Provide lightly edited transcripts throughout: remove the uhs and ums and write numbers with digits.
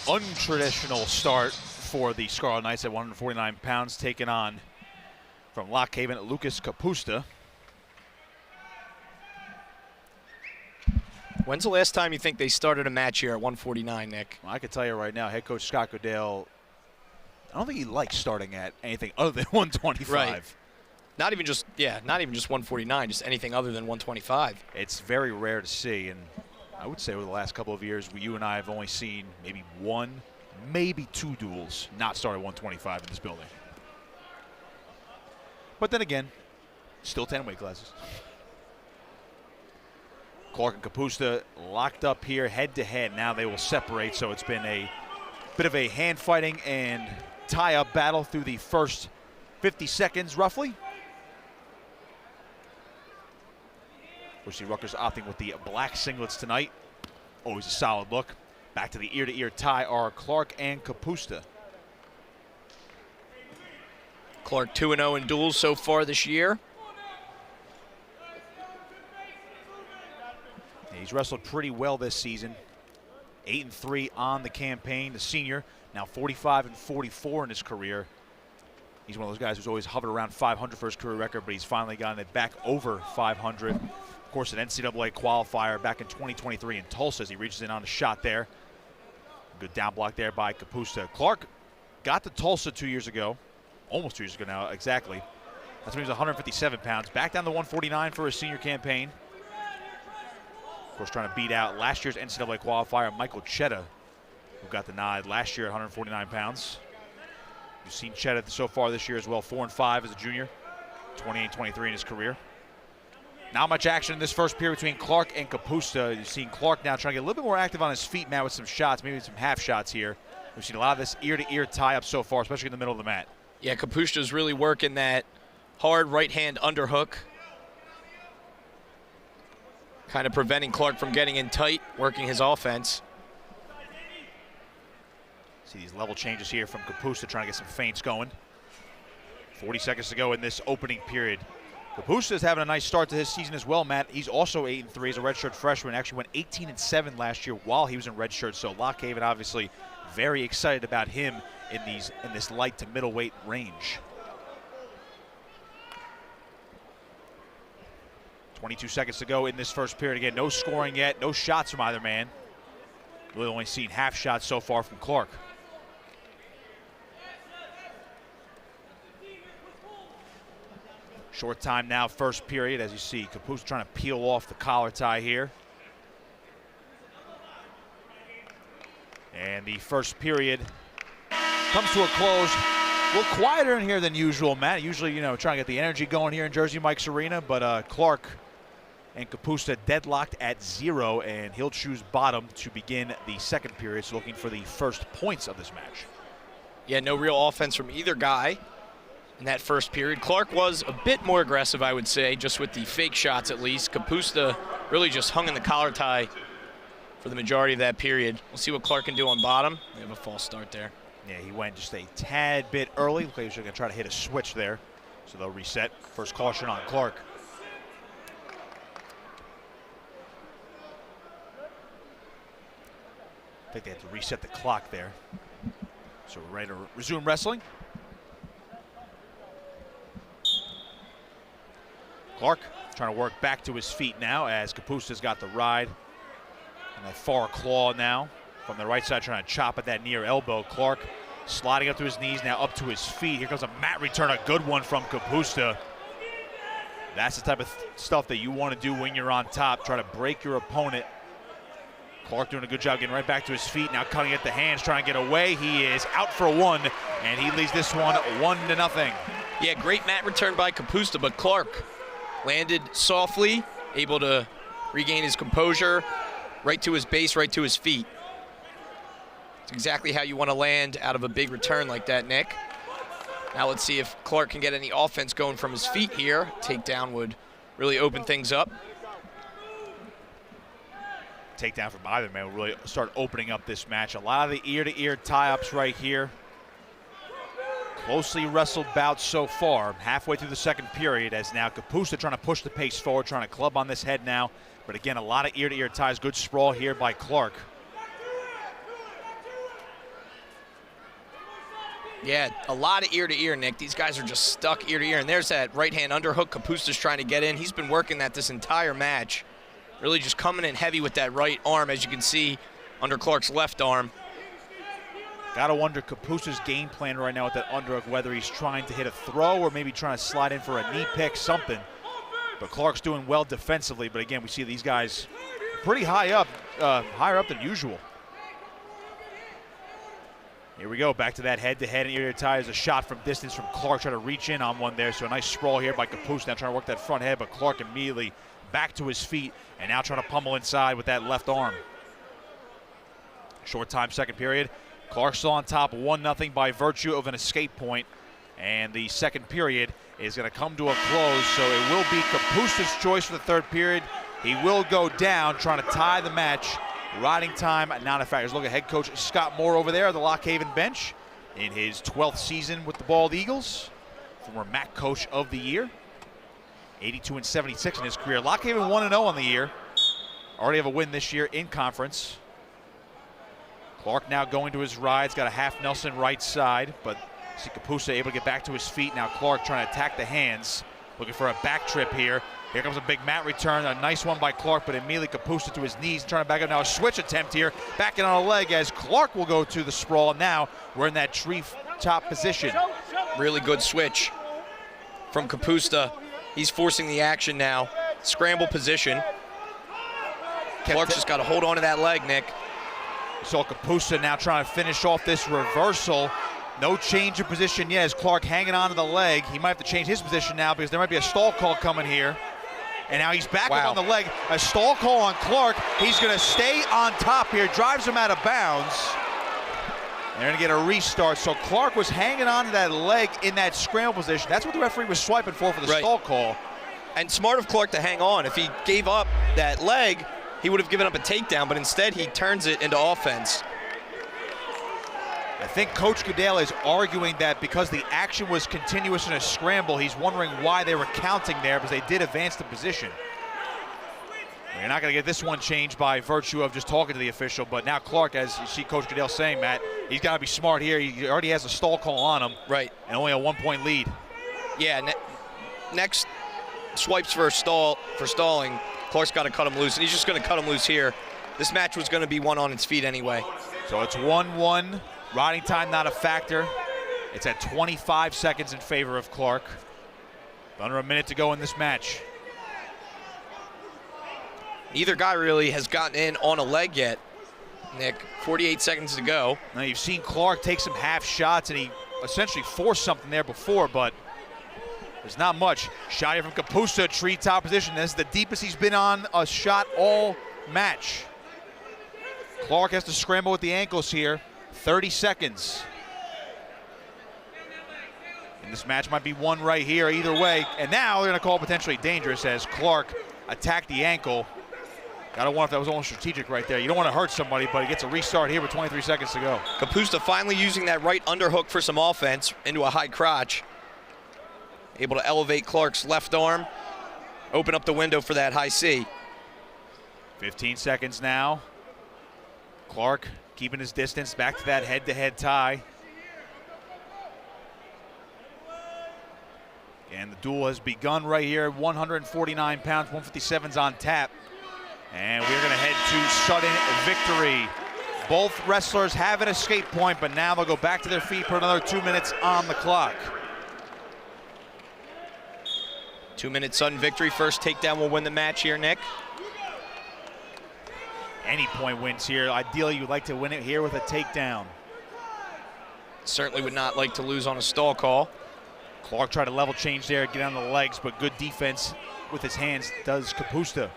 untraditional start for the Scarlet Knights at 149 pounds, taking on from Lock Haven, Lucas Kapusta. When's the last time you think they started a match here at 149, Nick? Well, I can tell you right now, head coach Scott Goodale, I don't think he likes starting at anything other than 125. Right. Not even just 149, just anything other than 125. It's very rare to see, and I would say over the last couple of years, you and I have only seen maybe one, maybe two duels not start at 125 in this building. But then again, still 10 weight classes. Clark and Kapusta locked up here head-to-head. Now they will separate, so it's been a bit of a hand-fighting and tie-up battle through the first 50 seconds, roughly. We see Rutgers opting with the black singlets tonight. Always a solid look. Back to the ear-to-ear tie are Clark and Kapusta. Clark 2-0 in duels so far this year. He's wrestled pretty well this season. 8-3 on the campaign. The senior, now 45-44 in his career. He's one of those guys who's always hovered around 500 for his career record, but he's finally gotten it back over 500. Of course, an NCAA qualifier back in 2023 in Tulsa as he reaches in on a shot there. Good down block there by Kapusta. Clark got to Tulsa 2 years ago, almost 2 years ago now, exactly. That's when he was 157 pounds. Back down to 149 for his senior campaign. Of course, trying to beat out last year's NCAA qualifier, Michael Chetta, who got the nod last year at 149 pounds. You've seen Chetta so far this year as well, 4-5 as a junior, 28-23 in his career. Not much action in this first period between Clark and Kapusta. You've seen Clark now trying to get a little bit more active on his feet now with some shots, maybe some half shots here. We've seen a lot of this ear-to-ear tie-up so far, especially in the middle of the mat. Yeah, Kapusta's really working that hard right-hand underhook. Kind of preventing Clark from getting in tight, working his offense. See these level changes here from Kapusta trying to get some feints going. 40 seconds to go in this opening period. Kapusta is having a nice start to his season as well, Matt. He's also 8-3 as a redshirt freshman. Actually went 18-7 last year while he was in redshirt. So Lock Haven obviously very excited about him in this light to middleweight range. 22 seconds to go in this first period. Again, no scoring yet, no shots from either man. We've only seen half shots so far from Clark. Short time now, first period, as you see Kapusta trying to peel off the collar tie here. And the first period comes to a close. A little quieter in here than usual, Matt. Usually, trying to get the energy going here in Jersey Mike's Arena, but Clark and Kapusta deadlocked at 0, and he'll choose bottom to begin the second period, so looking for the first points of this match. Yeah, no real offense from either guy in that first period. Clark was a bit more aggressive, I would say, just with the fake shots at least. Kapusta really just hung in the collar tie for the majority of that period. We'll see what Clark can do on bottom. They have a false start there. Yeah, he went just a tad bit early. Looks like he's going to try to hit a switch there. So they'll reset. First caution on Clark. I think they have to reset the clock there. So we're ready to resume wrestling. Clark trying to work back to his feet now as Kapusta's got the ride. And that far claw now from the right side trying to chop at that near elbow. Clark sliding up to his knees, now up to his feet. Here comes a mat return, a good one from Kapusta. That's the type of stuff that you want to do when you're on top. Try to break your opponent. Clark doing a good job getting right back to his feet, now cutting at the hands, trying to get away. He is out for one, and he leads this one 1-0. Yeah, great mat return by Kapusta, but Clark landed softly, able to regain his composure, right to his base, right to his feet. It's exactly how you want to land out of a big return like that, Nick. Now let's see if Clark can get any offense going from his feet here. Takedown would really open things up. Takedown from either man will really start opening up this match. A lot of the ear-to-ear tie-ups right here. Closely wrestled bouts so far. Halfway through the second period as now Kapusta trying to push the pace forward, trying to club on this head now. But again, a lot of ear-to-ear ties. Good sprawl here by Clark. Yeah, a lot of ear to ear, Nick. These guys are just stuck ear to ear. And there's that right-hand underhook. Kapusta's trying to get in. He's been working that this entire match. Really just coming in heavy with that right arm, as you can see, under Clark's left arm. Gotta wonder Kapusta's game plan right now with that underhook, whether he's trying to hit a throw or maybe trying to slide in for a knee pick, something. But Clark's doing well defensively. But again, we see these guys pretty high up, higher up than usual. Here we go, back to that head-to-head and ear to tie. There's a shot from distance from Clark, trying to reach in on one there. So a nice sprawl here by Kapusta, now trying to work that front head, but Clark immediately back to his feet and now trying to pummel inside with that left arm. Short time, second period. Clark still on top, 1-0 by virtue of an escape point. And the second period is going to come to a close, so it will be Kapusta's choice for the third period. He will go down, trying to tie the match. Riding time, not a factor. Look at head coach Scott Moore over there, the Lock Haven bench, in his 12th season with the Bald Eagles. Former MAC Coach of the Year. 82-76 in his career. Lock Haven 1-0 on the year. Already have a win this year in conference. Clark now going to his rides, got a half Nelson right side, but see Kapusta able to get back to his feet. Now Clark trying to attack the hands, looking for a back trip here. Here comes a big mat return, a nice one by Clark, but immediately Kapusta to his knees, trying to back up. Now a switch attempt here, backing on a leg as Clark will go to the sprawl. Now we're in that tree top position. Really good switch from Kapusta. He's forcing the action now. Scramble position. Clark's just got to hold on to that leg, Nick. So Kapusta now trying to finish off this reversal. No change of position yet as Clark hanging on to the leg. He might have to change his position now because there might be a stall call coming here. And now he's back up on the leg. A stall call on Clark. He's going to stay on top here. Drives him out of bounds. They're going to get a restart. So Clark was hanging on to that leg in that scramble position. That's what the referee was swiping for the stall call. And smart of Clark to hang on. If he gave up that leg, he would have given up a takedown, but instead he turns it into offense. I think Coach Goodale is arguing that because the action was continuous in a scramble, he's wondering why they were counting there, because they did advance the position. You're not going to get this one changed by virtue of just talking to the official, but now Clark, as you see Coach Goodale saying, Matt, he's got to be smart here. He already has a stall call on him. Right. And only a 1-point lead. Yeah, next swipes for stalling, Clark's got to cut him loose, and he's just going to cut him loose here. This match was going to be one on its feet anyway. So it's 1-1. Riding time not a factor. It's at 25 seconds in favor of Clark. Under a minute to go in this match. Neither guy really has gotten in on a leg yet, Nick. 48 seconds to go. Now you've seen Clark take some half shots, and he essentially forced something there before, but there's not much. Shot here from Kapusta, treetop position. This is the deepest he's been on a shot all match. Clark has to scramble with the ankles here. 30 seconds. And this match might be won right here either way. And now they're going to call potentially dangerous as Clark attacked the ankle. Gotta wonder if that was almost strategic right there. You don't want to hurt somebody, but he gets a restart here with 23 seconds to go. Kapusta finally using that right underhook for some offense into a high crotch. Able to elevate Clark's left arm, open up the window for that high C. 15 seconds now. Clark keeping his distance, back to that head-to-head tie. And the duel has begun right here. 149 pounds, 157's on tap. And we're gonna head to sudden victory. Both wrestlers have an escape point, but now they'll go back to their feet, put another 2 minutes on the clock. 2 minute sudden victory. First takedown will win the match here, Nick. Any point wins here. Ideally, you'd like to win it here with a takedown. Certainly would not like to lose on a stall call. Clark tried to level change there, get on the legs, but good defense with his hands does Kapusta.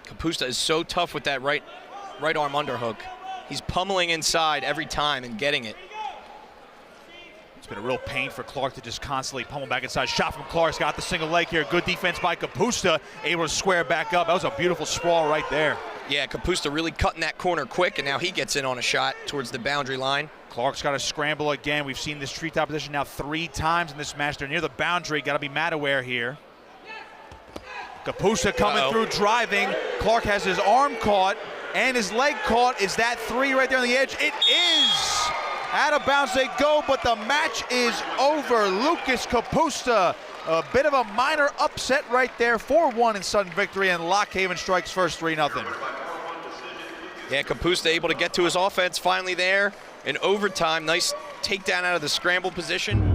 Kapusta is so tough with that right arm underhook. He's pummeling inside every time and getting it. It's been a real pain for Clark to just constantly pummel back inside. Shot from Clark's got the single leg here. Good defense by Kapusta, able to square back up. That was a beautiful sprawl right there. Yeah, Kapusta really cutting that corner quick, and now he gets in on a shot towards the boundary line. Clark's got to scramble again. We've seen this treetop position now 3 times in this match. They're near the boundary. Got to be mat aware here. Kapusta coming through, driving. Clark has his arm caught and his leg caught. Is that 3 right there on the edge? It is! Out of bounds they go, but the match is over. Lucas Kapusta, a bit of a minor upset right there. 4-1 in sudden victory, and Lock Haven strikes first 3-0. Yeah, Kapusta able to get to his offense finally there in overtime. Nice takedown out of the scramble position.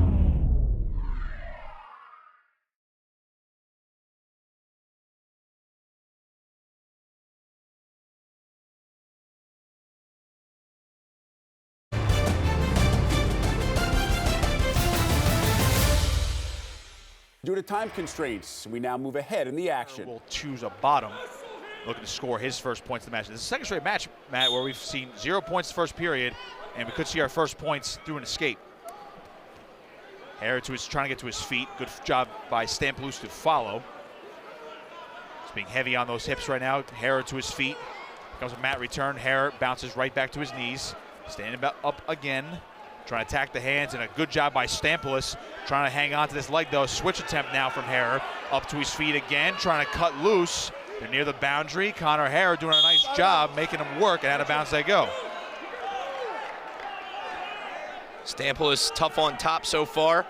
Due to time constraints, we now move ahead in the action. Will choose a bottom, looking to score his first points of the match. This is the second straight match, Matt, where we've seen 0 points the first period, and we could see our first points through an escape. Hare trying to get to his feet. Good job by Stamplus to follow. He's being heavy on those hips right now. Hare to his feet. Comes a mat return. Hare bounces right back to his knees. Standing up again. Trying to attack the hands, and a good job by Stamplus. Trying to hang on to this leg, though. Switch attempt now from Hare. Up to his feet again, trying to cut loose. They're near the boundary. Connor Hare doing a nice job, making them work, and out of bounds they go. Stamplus tough on top so far.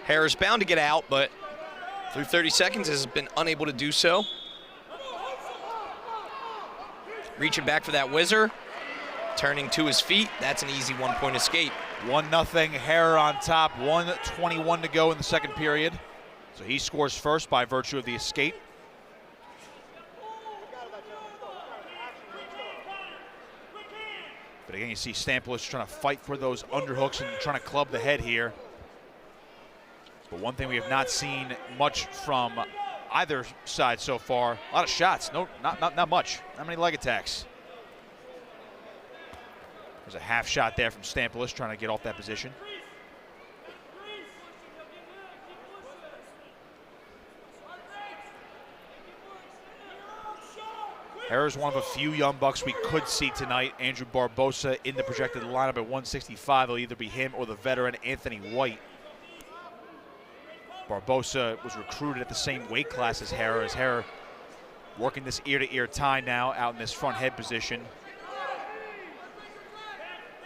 Hare is bound to get out, but through 30 seconds has been unable to do so. Reaching back for that whizzer. Turning to his feet. That's an easy 1-point escape. 1-0, Hare on top. 1:21 to go in the second period. So he scores first by virtue of the escape. But again, you see Stamplus trying to fight for those underhooks and trying to club the head here. But one thing we have not seen much from either side so far. A lot of shots. No, not much. Not many leg attacks. There's a half shot there from Stamplus trying to get off that position. Hare is one of a few young bucks we could see tonight. Andrew Barbosa in the projected lineup at 165. It'll either be him or the veteran Anthony White. Barbosa was recruited at the same weight class as Hare working this ear-to-ear tie now out in this front head position.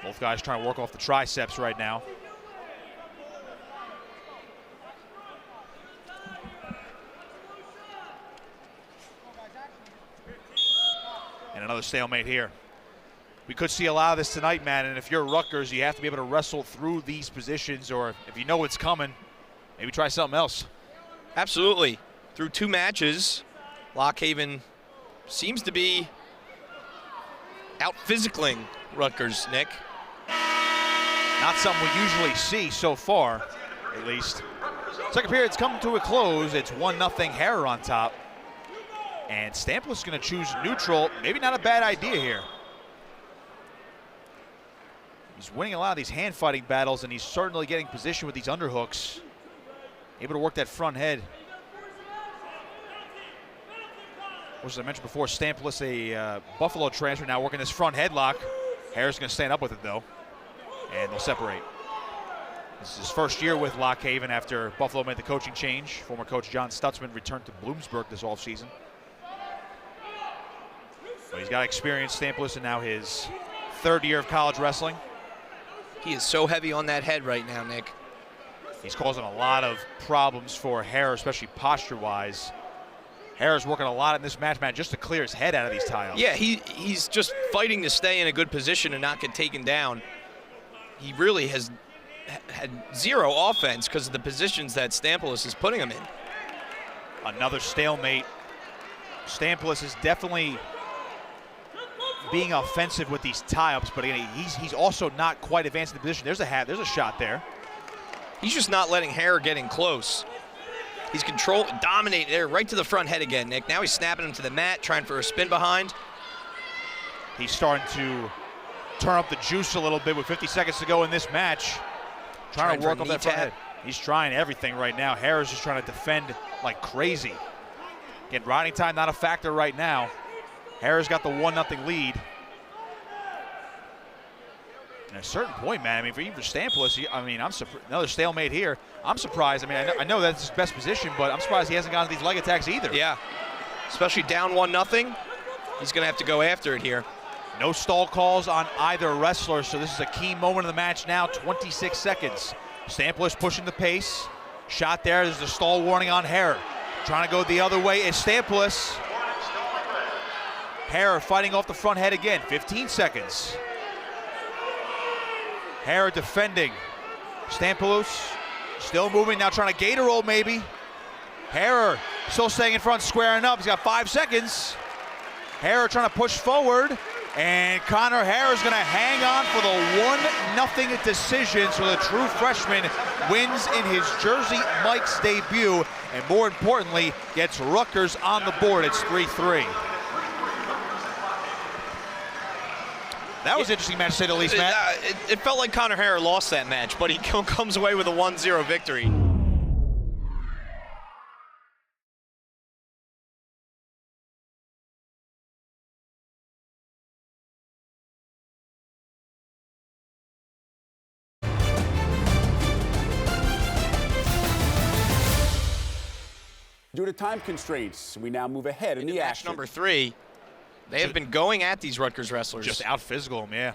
Both guys trying to work off the triceps right now. And another stalemate here. We could see a lot of this tonight, man, and if you're Rutgers, you have to be able to wrestle through these positions, or if you know what's coming, maybe try something else. Absolutely. Through 2 matches, Lock Haven seems to be out-physicaling Rutgers, Nick. Not something we usually see so far, at least. Second period's come to a close. It's 1-0 Hare on top. And Stamplus is going to choose neutral. Maybe not a bad idea here. He's winning a lot of these hand fighting battles, and he's certainly getting position with these underhooks. Able to work that front head. As I mentioned before, Stamplus, a Buffalo transfer, now working this front headlock. Hare's going to stand up with it, though. And they'll separate. This is his first year with Lock Haven after Buffalo made the coaching change. Former coach John Stutzman returned to Bloomsburg this offseason. But he's got experience, Stamplus, in now his 3rd year of college wrestling. He is so heavy on that head right now, Nick. He's causing a lot of problems for Hare, especially posture-wise. Hare's working a lot in this match, man, just to clear his head out of these tie-ups. Yeah, he's just fighting to stay in a good position and not get taken down. He really has had 0 offense because of the positions that Stamplus is putting him in. Another stalemate. Stamplus is definitely being offensive with these tie-ups, but again, he's also not quite advanced in the position. There's a shot there. He's just not letting Hare get in close. He's dominating there right to the front head again, Nick. Now he's snapping him to the mat, trying for a spin behind. He's starting to turn up the juice a little bit with 50 seconds to go in this match. Trying to work on that front head. He's trying everything right now. Hare is just trying to defend like crazy. Again, riding time not a factor right now. Hare's got the 1-0 lead. And at a certain point, man, I mean, for Stamplus, I mean, another stalemate here. I'm surprised. I mean, I know that's his best position, but I'm surprised he hasn't gotten these leg attacks either. Yeah, especially down 1-0. He's going to have to go after it here. No stall calls on either wrestler, so this is a key moment of the match now. 26 seconds. Stampless pushing the pace. Shot there. There's a stall warning on Hare. Trying to go the other way is Stampless. Hare fighting off the front head again. 15 seconds. Hare defending. Stampless still moving, now trying to gator roll maybe. Hare still staying in front, squaring up. He's got 5 seconds. Hare trying to push forward, and Connor Hare is going to hang on for the 1-0 decision, so the true freshman wins in his Jersey Mike's debut, and more importantly, gets Rutgers on the board. It's 3-3. That was an interesting match, to say the least, Matt. It felt like Connor Hare lost that match, but he comes away with a 1-0 victory. Due to time constraints, we now move ahead in the match action. number 3. They have been going at these Rutgers wrestlers. Just out-physical them, yeah.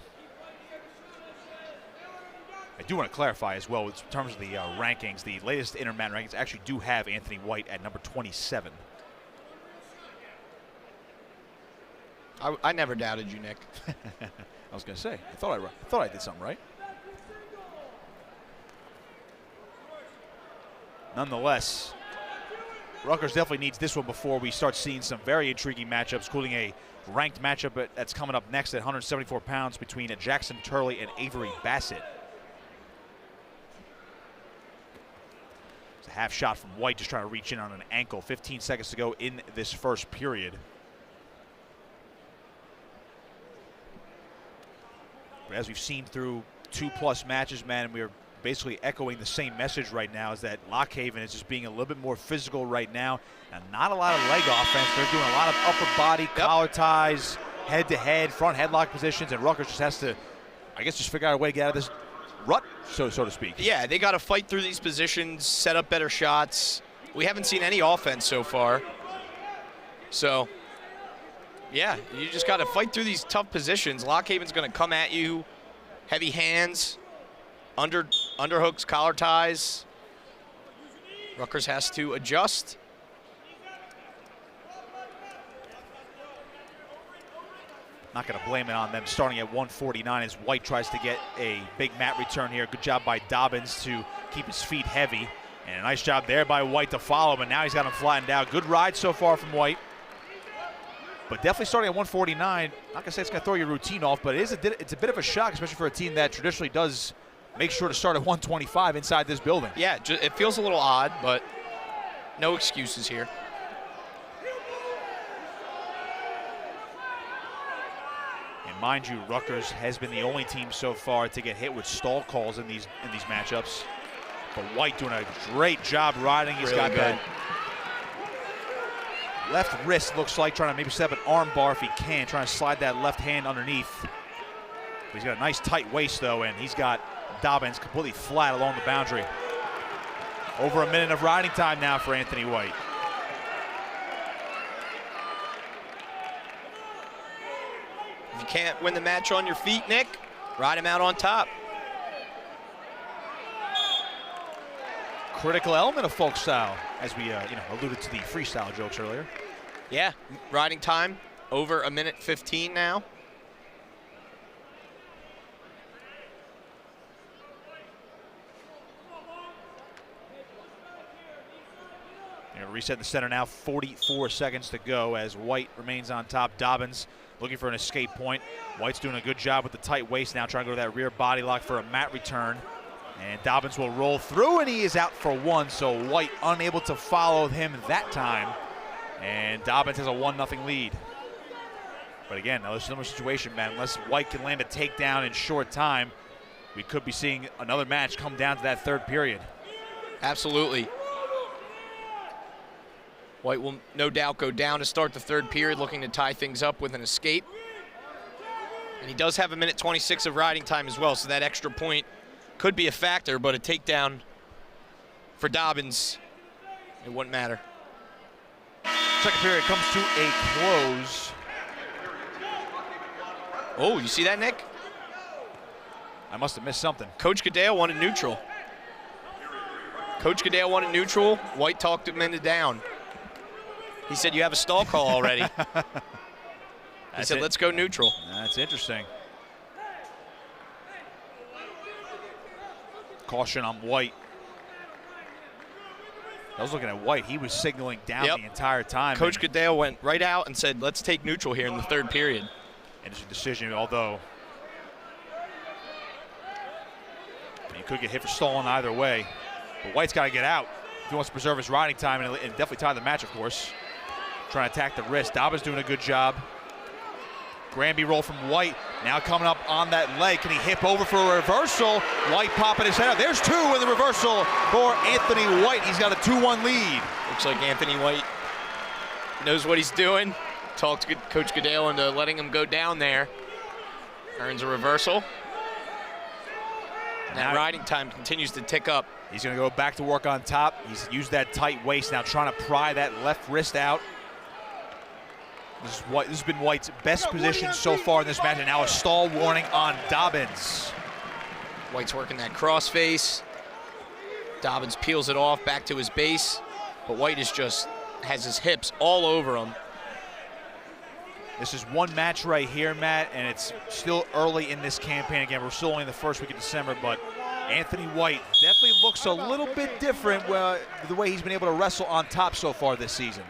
I do want to clarify as well, in terms of the rankings, the latest Intermat rankings actually do have Anthony White at number 27. I never doubted you, Nick. I was going to say, I thought I did something right. Nonetheless, Rutgers definitely needs this one before we start seeing some very intriguing matchups, including a ranked matchup that's coming up next at 174 pounds between Jackson Turley and Avery Bassett. It's a half shot from White, just trying to reach in on an ankle. 15 seconds to go in this first period. But as we've seen through 2+ matches, man, we're basically echoing the same message right now, is that Lockhaven is just being a little bit more physical right now, and not a lot of leg offense. They're doing a lot of upper body, collar ties, head-to-head, front headlock positions, and Rutgers just has to, I guess, just figure out a way to get out of this rut, so to speak. Yeah, they got to fight through these positions, set up better shots. We haven't seen any offense so far. So, yeah, you just got to fight through these tough positions. Lockhaven's going to come at you, heavy hands, underhooks, collar ties. Rutgers has to adjust. Not going to blame it on them starting at 149 as White tries to get a big mat return here. Good job by Dobbins to keep his feet heavy. And a nice job there by White to follow, but now he's got him flattened out. Good ride so far from White. But definitely starting at 149, not going to say it's going to throw your routine off, but it's a bit of a shock, especially for a team that traditionally does make sure to start at 125 inside this building. Yeah, it feels a little odd, but no excuses here. And mind you, Rutgers has been the only team so far to get hit with stall calls in these matchups. But White doing a great job riding. He's really got good. that left wrist, looks like, trying to maybe set up an arm bar if he can, trying to slide that left hand underneath. But he's got a nice tight waist though, and he's got Dobbins completely flat along the boundary. Over a minute of riding time now for Anthony White. If you can't win the match on your feet, Nick, ride him out on top. Critical element of folk style, as we alluded to the freestyle jokes earlier. Yeah, riding time over a minute 15 now. Reset the center now, 44 seconds to go as White remains on top. Dobbins looking for an escape point. White's doing a good job with the tight waist now, trying to go to that rear body lock for a mat return. And Dobbins will roll through, and he is out for one, so White unable to follow him that time. And Dobbins has a 1-0 lead. But again, another similar situation, man. Unless White can land a takedown in short time, we could be seeing another match come down to that third period. Absolutely. White will no doubt go down to start the third period, looking to tie things up with an escape. And he does have a minute 26 of riding time as well, so that extra point could be a factor, but a takedown for Dobbins, it wouldn't matter. Second period comes to a close. Oh, you see that, Nick? I must have missed something. Coach Goodale wanted neutral. Coach Goodale wanted neutral. White talked him into down. He said, you have a stall call already. He said, let's go neutral. That's interesting. Caution on White. I was looking at White. He was signaling down the entire time. Coach Goodale went right out and said, let's take neutral here in the third period. Interesting decision, although you could get hit for stalling either way. But White's got to get out if he wants to preserve his riding time and definitely tie the match, of course. Trying to attack the wrist. Dobbins doing a good job. Granby roll from White. Now coming up on that leg. Can he hip over for a reversal? White popping his head out. There's two in the reversal for Anthony White. He's got a 2-1 lead. Looks like Anthony White knows what he's doing. Talked Coach Goodale into letting him go down there. Earns a reversal. And that riding time continues to tick up. He's going to go back to work on top. He's used that tight waist, now trying to pry that left wrist out. This has been White's best position so far in this match, and now a stall warning on Dobbins. White's working that cross face. Dobbins peels it off back to his base, but White has his hips all over him. This is one match right here, Matt, and it's still early in this campaign. Again, we're still only in the first week of December, but Anthony White definitely looks a little bit different the way he's been able to wrestle on top so far this season.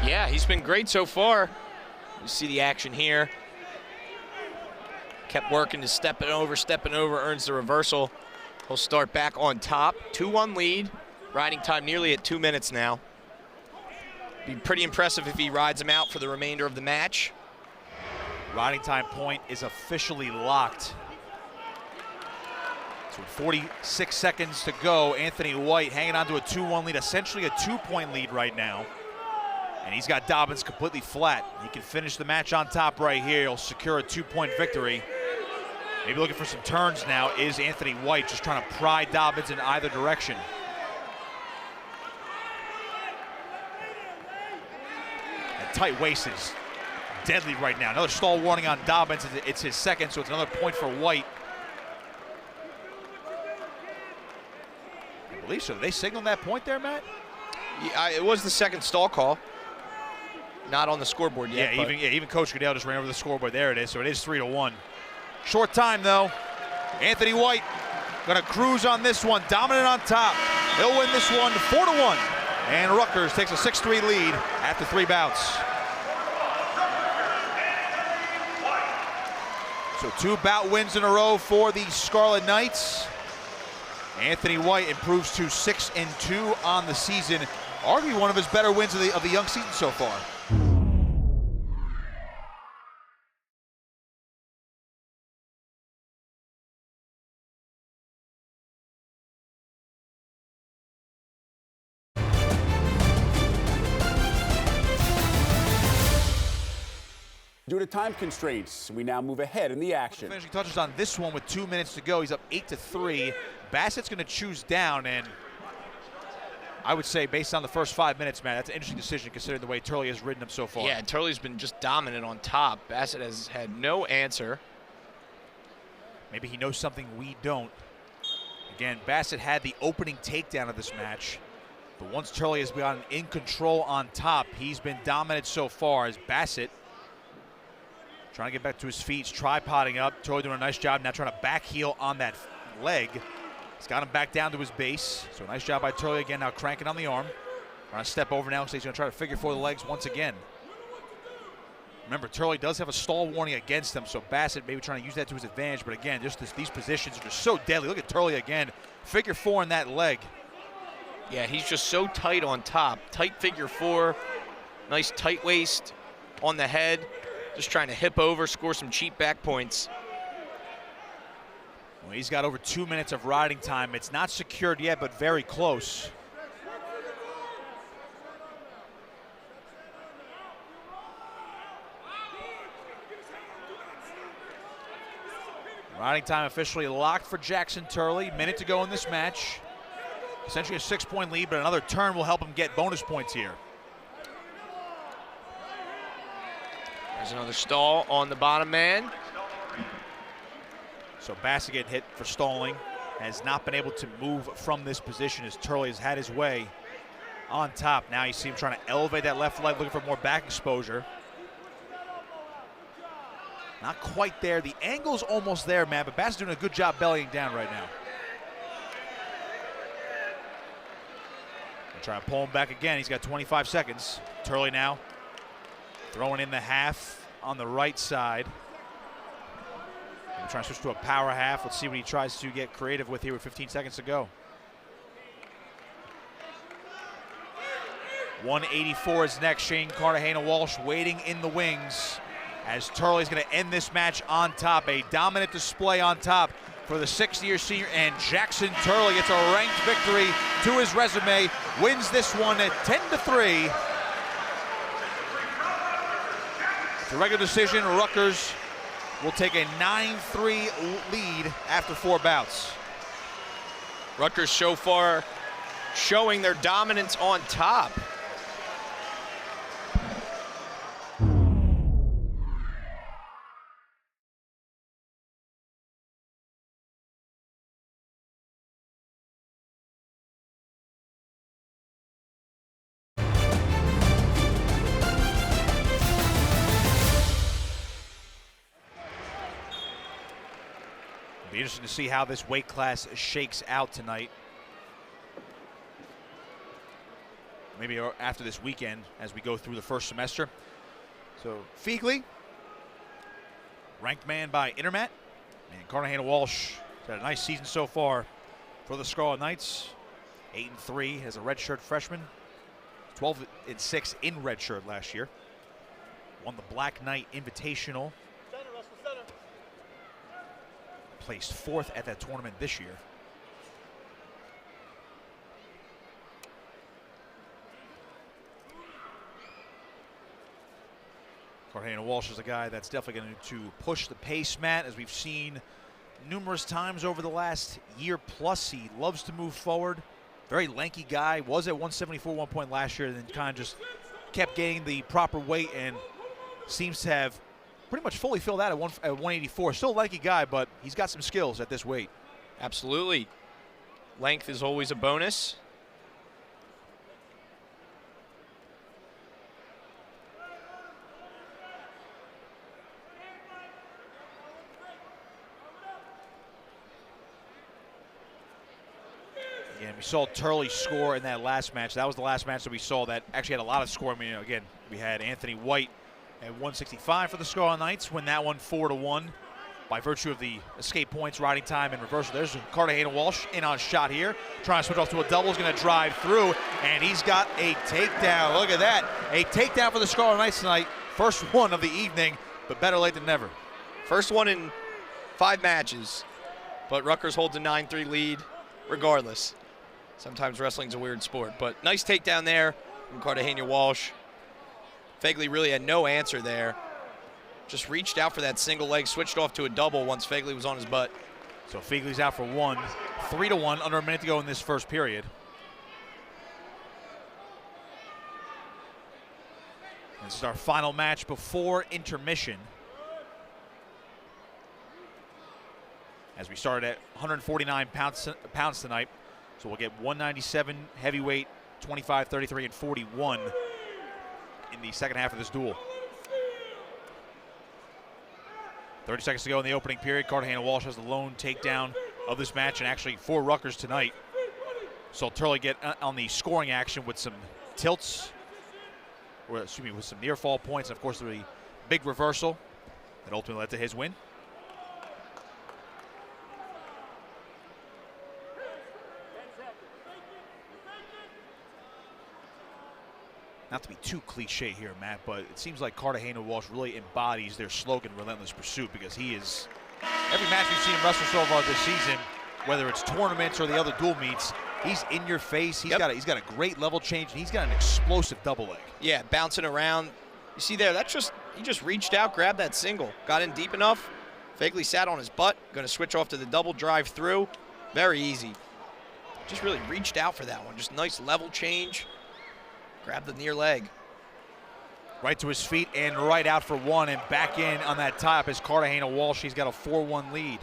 Yeah, he's been great so far. You see the action here. Kept working to stepping over, earns the reversal. He'll start back on top. 2-1 lead. Riding time nearly at 2 minutes now. Be pretty impressive if he rides him out for the remainder of the match. Riding time point is officially locked. So with 46 seconds to go, Anthony White hanging on to a 2-1 lead, essentially a 2-point lead right now. And he's got Dobbins completely flat. He can finish the match on top right here. He'll secure a 2-point victory. Maybe looking for some turns now is Anthony White, just trying to pry Dobbins in either direction. That tight waist is deadly right now. Another stall warning on Dobbins. It's his second, so it's another point for White. I believe so. Did they signal that point there, Matt? Yeah, it was the second stall call. Not on the scoreboard yet. Yeah, even Coach Goodale just ran over the scoreboard. There it is. So it is 3-1. Short time though. Anthony White gonna cruise on this one, dominant on top. He'll win this one 4-1. And Rutgers takes a 6-3 lead after 3 bouts. So 2 bout wins in a row for the Scarlet Knights. Anthony White improves to 6-2 on the season. Arguably one of his better wins of the young season so far. Due to time constraints, we now move ahead in the action. Finishing touches on this one with 2 minutes to go. He's up 8-3. Bassett's going to choose down, and I would say based on the first 5 minutes, man, that's an interesting decision considering the way Turley has ridden him so far. Yeah, Turley's been just dominant on top. Bassett has had no answer. Maybe he knows something we don't. Again, Bassett had the opening takedown of this match, but once Turley has gotten in control on top, he's been dominant so far as Bassett trying to get back to his feet, tripoding up. Turley doing a nice job now trying to back heel on that leg. He's got him back down to his base. So nice job by Turley again, now cranking on the arm. Trying to step over now, so he's going to try to figure 4 the legs once again. Remember, Turley does have a stall warning against him, so Bassett maybe trying to use that to his advantage. But again, just these positions are just so deadly. Look at Turley again. Figure 4 in that leg. Yeah, he's just so tight on top. Tight figure 4. Nice tight waist on the head. Just trying to hip over, score some cheap back points. Well, he's got over 2 minutes of riding time. It's not secured yet, but very close. Riding time officially locked for Jackson Turley. Minute to go in this match. Essentially a 6-point lead, but another turn will help him get bonus points here. There's another stall on the bottom man. So Bassett getting hit for stalling. Has not been able to move from this position as Turley has had his way on top. Now you see him trying to elevate that left leg, looking for more back exposure. Not quite there. The angle's almost there, man, but Bassett's doing a good job bellying down right now. Try to pull him back again. He's got 25 seconds. Turley now throwing in the half on the right side. Trying to switch to a power half. Let's see what he tries to get creative with here with 15 seconds to go. 184 is next. Shane Cartagena-Walsh waiting in the wings as Turley's going to end this match on top. A dominant display on top for the 60-year senior, and Jackson Turley gets a ranked victory to his resume, wins this one at 10-3. It's a regular decision. Rutgers will take a 9-3 lead after 4 bouts. Rutgers so far showing their dominance on top. Be interesting to see how this weight class shakes out tonight. Maybe after this weekend as we go through the first semester. So Fegley, ranked man by Intermat, and Cartagena-Walsh has had a nice season so far for the Scarlet Knights. 8-3 as a redshirt freshman, 12-6 in redshirt last year. Won the Black Knight Invitational. Placed 4th at that tournament this year. Cartagena-Walsh is a guy that's definitely going to push the pace, Matt, as we've seen numerous times over the last year plus. He loves to move forward. Very lanky guy. Was at 174 one point last year, and then kind of just kept gaining the proper weight and seems to have pretty much fully filled out at 184. Still a lanky guy, but he's got some skills at this weight. Absolutely. Length is always a bonus. Again, we saw Turley score in that last match. That was the last match that we saw that actually had a lot of scoring. I mean, again, we had Anthony White at 165 for the Scarlet Knights, win that one 4-1 by virtue of the escape points, riding time, and reversal. There's Cartagena-Walsh in on shot here, trying to switch off to a double. He's going to drive through, and he's got a takedown. Look at that, a takedown for the Scarlet Knights tonight. First one of the evening, but better late than never. First one in 5 matches, but Rutgers holds a 9-3 lead regardless. Sometimes wrestling's a weird sport, but nice takedown there from Cartagena-Walsh. Fegley really had no answer there. Just reached out for that single leg, switched off to a double once Fegley was on his butt. So Fegley's out for 1, 3-1, under a minute to go in this first period. This is our final match before intermission. As we started at 149 pounds tonight. So we'll get 197 heavyweight, 25, 33, and 41 in the second half of this duel. 30 seconds to go in the opening period. Cartagena-Walsh has the lone takedown of this match, and actually for Rutgers tonight. So Turley get on the scoring action with some tilts, or excuse me, with some near fall points, and of course the big reversal that ultimately led to his win. Not to be too cliche here, Matt, but it seems like Cartagena-Walsh really embodies their slogan, Relentless Pursuit, because he is, every match we've seen him wrestle so far this season, whether it's tournaments or the other dual meets, he's in your face. He's got a great level change, and he's got an explosive double leg. Yeah, bouncing around. You see there, he just reached out, grabbed that single, got in deep enough. Fegley sat on his butt, going to switch off to the double drive through. Very easy. Just really reached out for that one. Just nice level change. Grab the near leg. Right to his feet and right out for one, and back in on that tie-up is Cartagena-Walsh. He's got a 4-1 lead.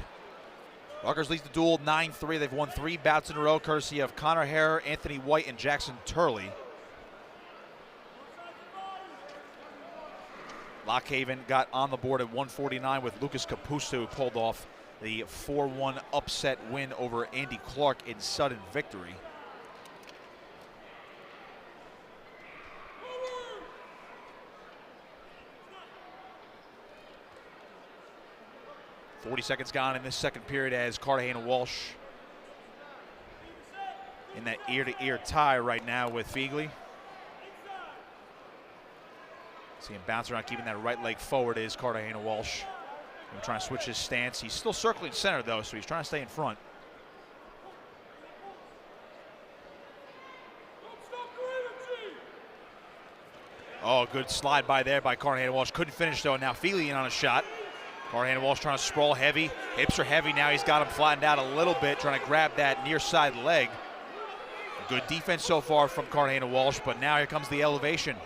Rutgers leads the duel 9-3. They've won 3 bouts in a row, courtesy of Connor Hare, Anthony White, and Jackson Turley. Lockhaven got on the board at 149 with Lucas Capusta, who pulled off the 4-1 upset win over Andy Clark in sudden victory. .40 seconds gone in this second period as Cartagena-Walsh in that ear-to-ear tie right now with Feigley. See him bounce around, keeping that right leg forward is Cartagena-Walsh. He's trying to switch his stance. He's still circling center though, so he's trying to stay in front. Oh, good slide by there by Cartagena-Walsh. Couldn't finish though. Now Feigley in on a shot. Cartagena-Walsh trying to sprawl heavy. Hips are heavy now. He's got him flattened out a little bit, trying to grab that near side leg. Good defense so far from Cartagena-Walsh, but now here comes the elevation.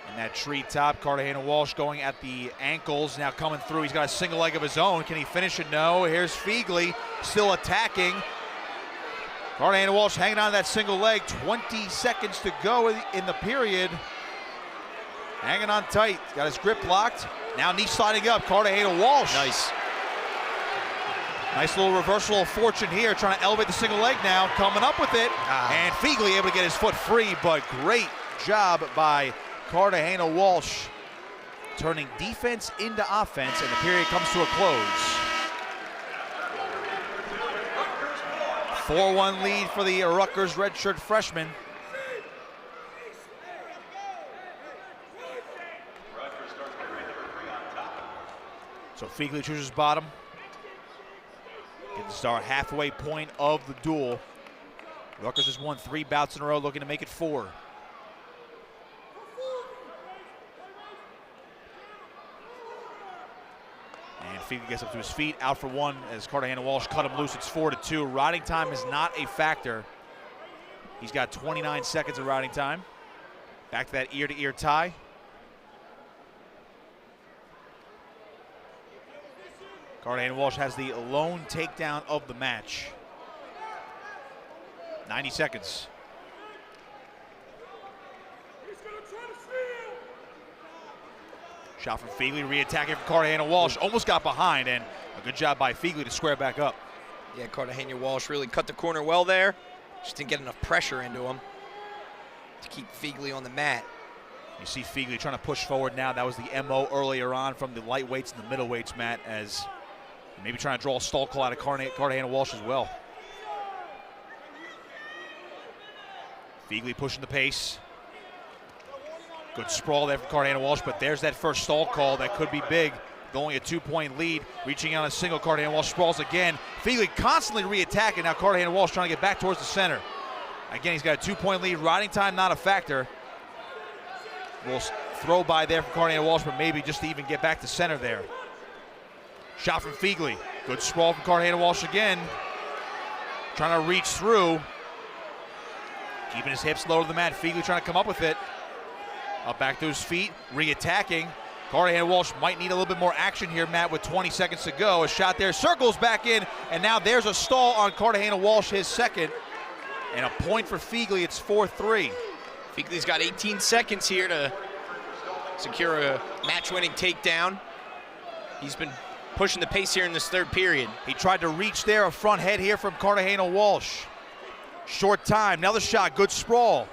And that treetop, Cartagena-Walsh going at the ankles, now coming through. He's got a single leg of his own. Can he finish it? No. Here's Feigley still attacking. Cartagena-Walsh hanging on to that single leg. 20 seconds to go in the period. Hanging on tight. Got his grip locked. Now knee sliding up. Cartagena-Walsh. Nice. Nice little reversal of fortune here. Trying to elevate the single leg now. Coming up with it. And Feigley able to get his foot free, but great job by Cartagena-Walsh. Turning defense into offense, and the period comes to a close. 4-1 lead for the Rutgers redshirt freshman. So Feigley chooses bottom. Getting to start halfway point of the duel. Rutgers has won 3 bouts in a row, looking to make it 4. And Feigley gets up to his feet, out for one as Cartagena-Walsh cut him loose. It's 4-2. Riding time is not a factor. He's got 29 seconds of riding time. Back to that ear-to-ear tie. Cartagena-Walsh has the lone takedown of the match. 90 seconds. Shot from Feigley, re-attacking from Cartagena-Walsh. Almost got behind, and a good job by Feigley to square back up. Yeah, Cartagena-Walsh really cut the corner well there. Just didn't get enough pressure into him to keep Feigley on the mat. You see Feigley trying to push forward now. That was the MO earlier on from the lightweights and the middleweights, Matt, as maybe trying to draw a stall call out of Cartagena-Walsh as well. Feigley pushing the pace. Good sprawl there from Cartagena-Walsh, but there's that first stall call that could be big. Going a 2-point lead, reaching on a single. Cartagena-Walsh sprawls again. Feigley constantly re-attacking. Now Cartagena-Walsh trying to get back towards the center. Again, he's got a 2-point lead. Riding time not a factor. We'll throw by there from Cartagena-Walsh, but maybe just to even get back to center there. Shot from Feigley. Good sprawl from Cartagena-Walsh again. Trying to reach through. Keeping his hips low to the mat. Feigley trying to come up with it. Up back to his feet, re-attacking. Cartagena-Walsh might need a little bit more action here, Matt, with 20 seconds to go. A shot there, circles back in, and now there's a stall on Cartagena-Walsh, his second. And a point for Feigley, it's 4-3. Feigley's got 18 seconds here to secure a match-winning takedown. He's been pushing the pace here in this third period. He tried to reach there, a front head here from Cartagena-Walsh. Short time, another shot, good sprawl.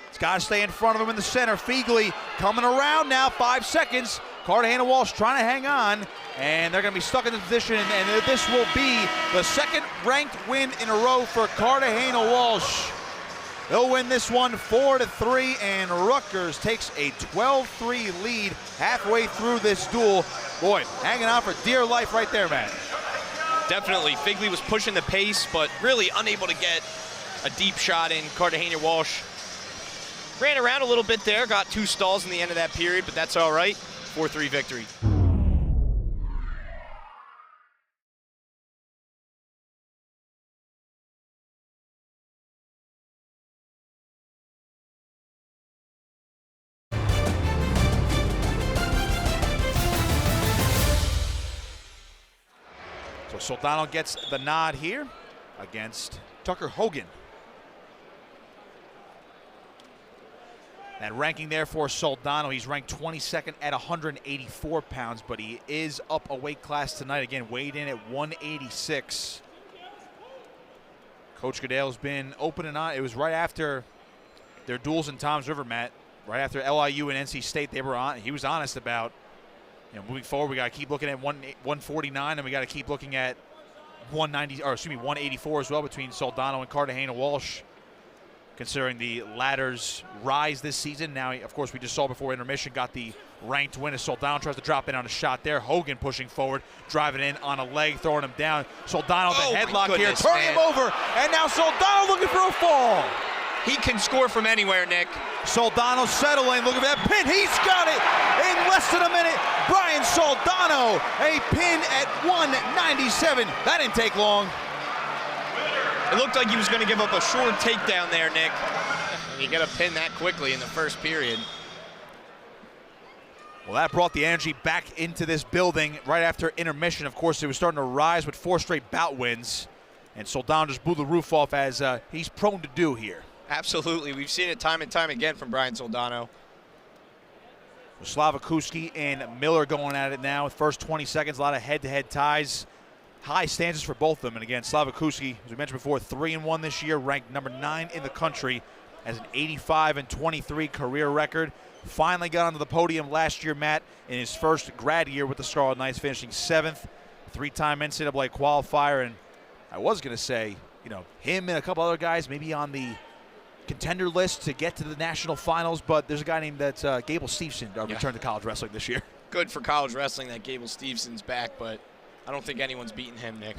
He's got to stay in front of him in the center. Feigley coming around now, 5 seconds. Cartagena-Walsh trying to hang on, and they're going to be stuck in this position, and this will be the second-ranked win in a row for Cartagena-Walsh. They'll win this one 4-3, and Rutgers takes a 12-3 lead halfway through this duel. Boy, hanging on for dear life right there, man. Definitely. Feigley was pushing the pace, but really unable to get a deep shot in. Cartagena-Walsh ran around a little bit there, got 2 stalls in the end of that period, but that's all right. 4-3 victory. Soldano gets the nod here against Tucker Hogan. That ranking there for Soldano, he's ranked 22nd at 184 pounds, but he is up a weight class tonight. Again, weighed in at 186. Coach Goodale's been open and on. It was right after their duels in Toms River, Matt. Right after LIU and NC State, they were on. He was honest about, moving forward, we got to keep looking at 149, and we got to keep looking at 184 as well between Soldano and Cartagena Walsh. Considering the latter's rise this season. Now, of course, we just saw before intermission, got the ranked win as Soldano tries to drop in on a shot there. Hogan pushing forward, driving in on a leg, throwing him down. Soldano, the headlock here, turning him over, and now Soldano looking for a fall. He can score from anywhere, Nick. Soldano settling, looking for that pin. He's got it in less than a minute. Brian Soldano, a pin at 197. That didn't take long. It looked like he was going to give up a short takedown there, Nick. And you got to pin that quickly in the first period. Well, that brought the energy back into this building right after intermission. Of course, it was starting to rise with 4 straight bout wins. And Soldano just blew the roof off, as he's prone to do here. Absolutely. We've seen it time and time again from Brian Soldano. Slavikuski and Miller going at it now with first 20 seconds. A lot of head-to-head ties. High stances for both of them. And again, Slavikuski, as we mentioned before, 3-1 this year, ranked number 9 in the country, has an 85-23 career record. Finally got onto the podium last year, Matt, in his first grad year with the Scarlet Knights, finishing 7th, 3-time NCAA qualifier. And I was going to say, him and a couple other guys maybe on the contender list to get to the national finals, but there's a guy named Gable Steveson returned to college wrestling this year. Good for college wrestling that Gable Stevenson's back, but I don't think anyone's beaten him, Nick.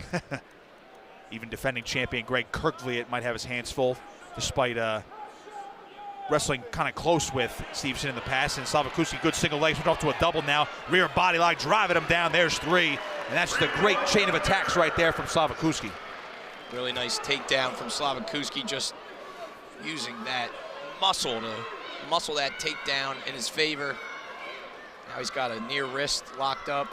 Even defending champion Greg Kirkvliet might have his hands full, despite wrestling kind of close with Stevenson in the past. And Slavikuski, good single leg, switch off to a double now. Rear body lock, driving him down. There's 3. And that's just a great chain of attacks right there from Slavikuski. Really nice takedown from Slavikuski, just using that muscle to muscle that takedown in his favor. Now he's got a near wrist locked up.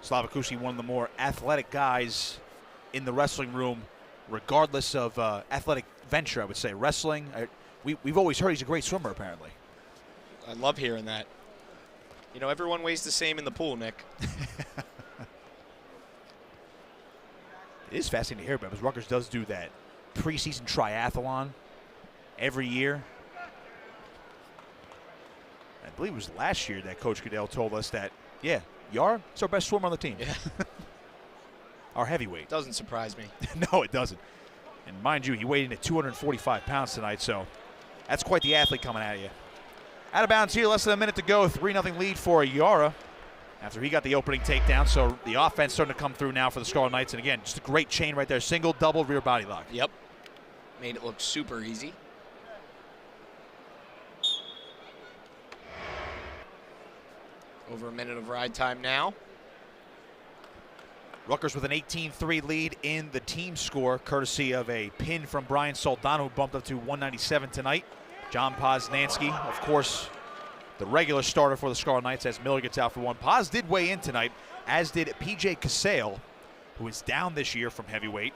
Slavikuski, one of the more athletic guys in the wrestling room, regardless of athletic venture, I would say. Wrestling, we've always heard he's a great swimmer, apparently. I love hearing that. Everyone weighs the same in the pool, Nick. It is fascinating to hear about, because Rutgers does do that preseason triathlon every year. I believe it was last year that Coach Goodale told us that, Yara is our best swimmer on the team. Yeah. Our heavyweight. Doesn't surprise me. No, it doesn't. And mind you, he weighed in at 245 pounds tonight, so that's quite the athlete coming at you. Out of bounds here, less than a minute to go. 3-0 lead for Yara after he got the opening takedown. So the offense starting to come through now for the Scarlet Knights. And again, just a great chain right there. Single, double, rear body lock. Yep. Made it look super easy. Over a minute of ride time now. Rutgers with an 18-3 lead in the team score, courtesy of a pin from Brian Soldano, who bumped up to 197 tonight. John Poznansky, of course, the regular starter for the Scarlet Knights, as Miller gets out for 1. Poz did weigh in tonight, as did P.J. Casale, who is down this year from heavyweight.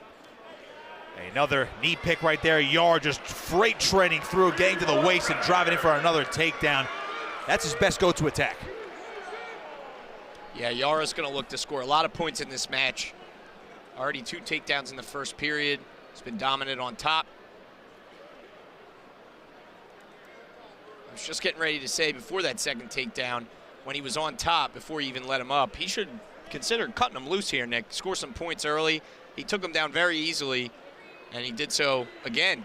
Another knee pick right there. Yar just freight training through, getting to the waist and driving in for another takedown. That's his best go-to attack. Yeah, Yara's going to look to score a lot of points in this match. Already 2 takedowns in the first period. He's been dominant on top. I was just getting ready to say before that second takedown, when he was on top, before you even let him up, he should consider cutting him loose here, Nick. Score some points early. He took him down very easily, and he did so again.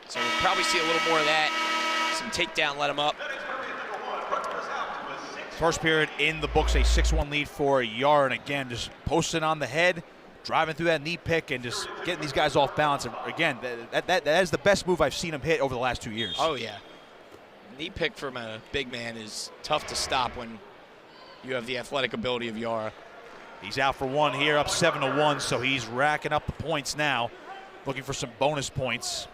So we'll probably see a little more of that. Some takedown, let him up. First period in the books, a 6-1 lead for Yar, and again, just posting on the head, driving through that knee pick, and just getting these guys off balance. And again, that is the best move I've seen him hit over the last 2 years. Oh, yeah. Knee pick from a big man is tough to stop when you have the athletic ability of Yara. He's out for 1 here, up 7-1, so he's racking up the points now, looking for some bonus points.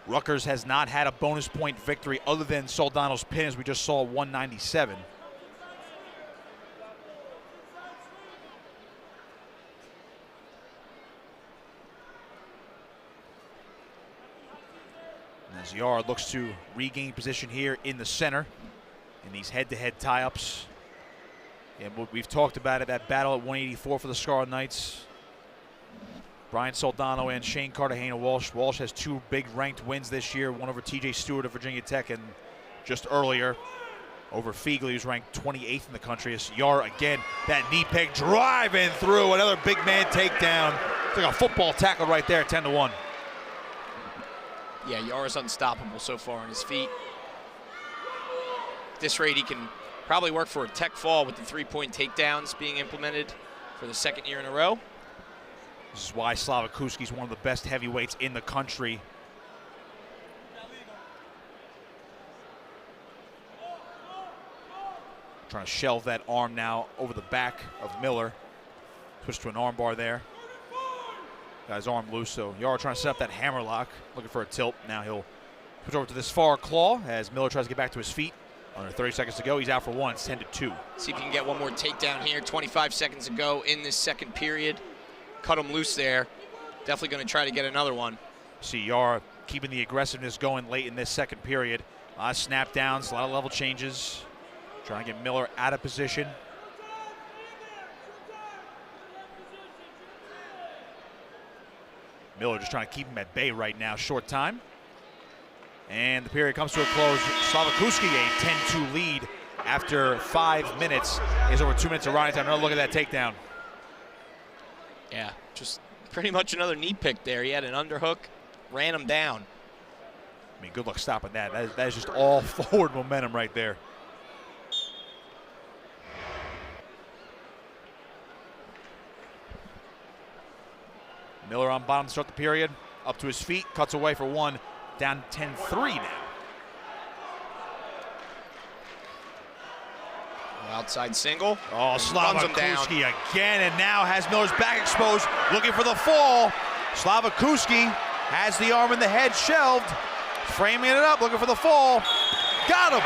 Rutgers has not had a bonus point victory other than Soldano's pin, as we just saw, 197. As Yard looks to regain position here in the center in these head-to-head tie-ups. And we've talked about it, that battle at 184 for the Scarlet Knights. Brian Soldano and Shane Cartagena-Walsh. Walsh has 2 big ranked wins this year, one over TJ Stewart of Virginia Tech, and just earlier over Fegley, who's ranked 28th in the country. As Yar again, that knee pick driving through, another big man takedown. It's like a football tackle right there, 10-1. Yeah, Yar is unstoppable so far on his feet. At this rate, he can probably work for a tech fall with the 3-point takedowns being implemented for the 2nd year in a row. This is why Slavakuski's one of the best heavyweights in the country. Trying to shelve that arm now over the back of Miller. Switch to an arm bar there. Got his arm loose, so Yara trying to set up that hammer lock, looking for a tilt. Now he'll switch over to this far claw as Miller tries to get back to his feet. Under 30 seconds to go, he's out for 1. It's 10-2. See if he can get one more takedown here. 25 seconds to go in this 2nd period. Cut him loose there. Definitely going to try to get another one. See Yara keeping the aggressiveness going late in this 2nd period. A lot of snap downs, a lot of level changes. Trying to get Miller out of position. Miller just trying to keep him at bay right now, short time. And the period comes to a close. Slavakuski, a 10-2 lead after 5 minutes. Is over 2 minutes of riding time. Another look at that takedown. Yeah, just pretty much another knee pick there. He had an underhook, ran him down. I mean, good luck stopping that. That is just all forward momentum right there. Miller on bottom to start the period. Up to his feet, cuts away for 1. Down 10-3 now. Outside single. Oh, Slavakuski again, and now has Miller's back exposed, looking for the fall. Slavakuski has the arm in the head shelved, framing it up, looking for the fall. Got him!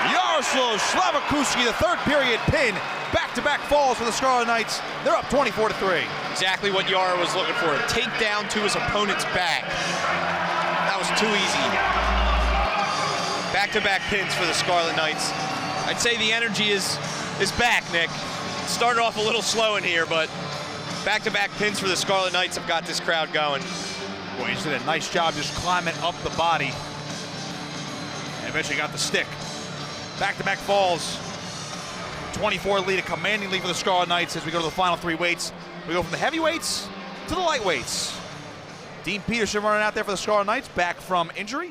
Yaroslav Slavakuski, the 3rd period pin. Back-to-back falls for the Scarlet Knights. They're up 24-3. Exactly what Yara was looking for, a takedown to his opponent's back. That was too easy. Back-to-back pins for the Scarlet Knights. I'd say the energy is back, Nick. Started off a little slow in here, but back-to-back pins for the Scarlet Knights have got this crowd going. Boy, he did a nice job just climbing up the body. And eventually got the stick. Back-to-back falls. 24 lead, a commanding lead for the Scarlet Knights as we go to the final 3 weights. We go from the heavyweights to the lightweights. Dean Peterson running out there for the Scarlet Knights, back from injury.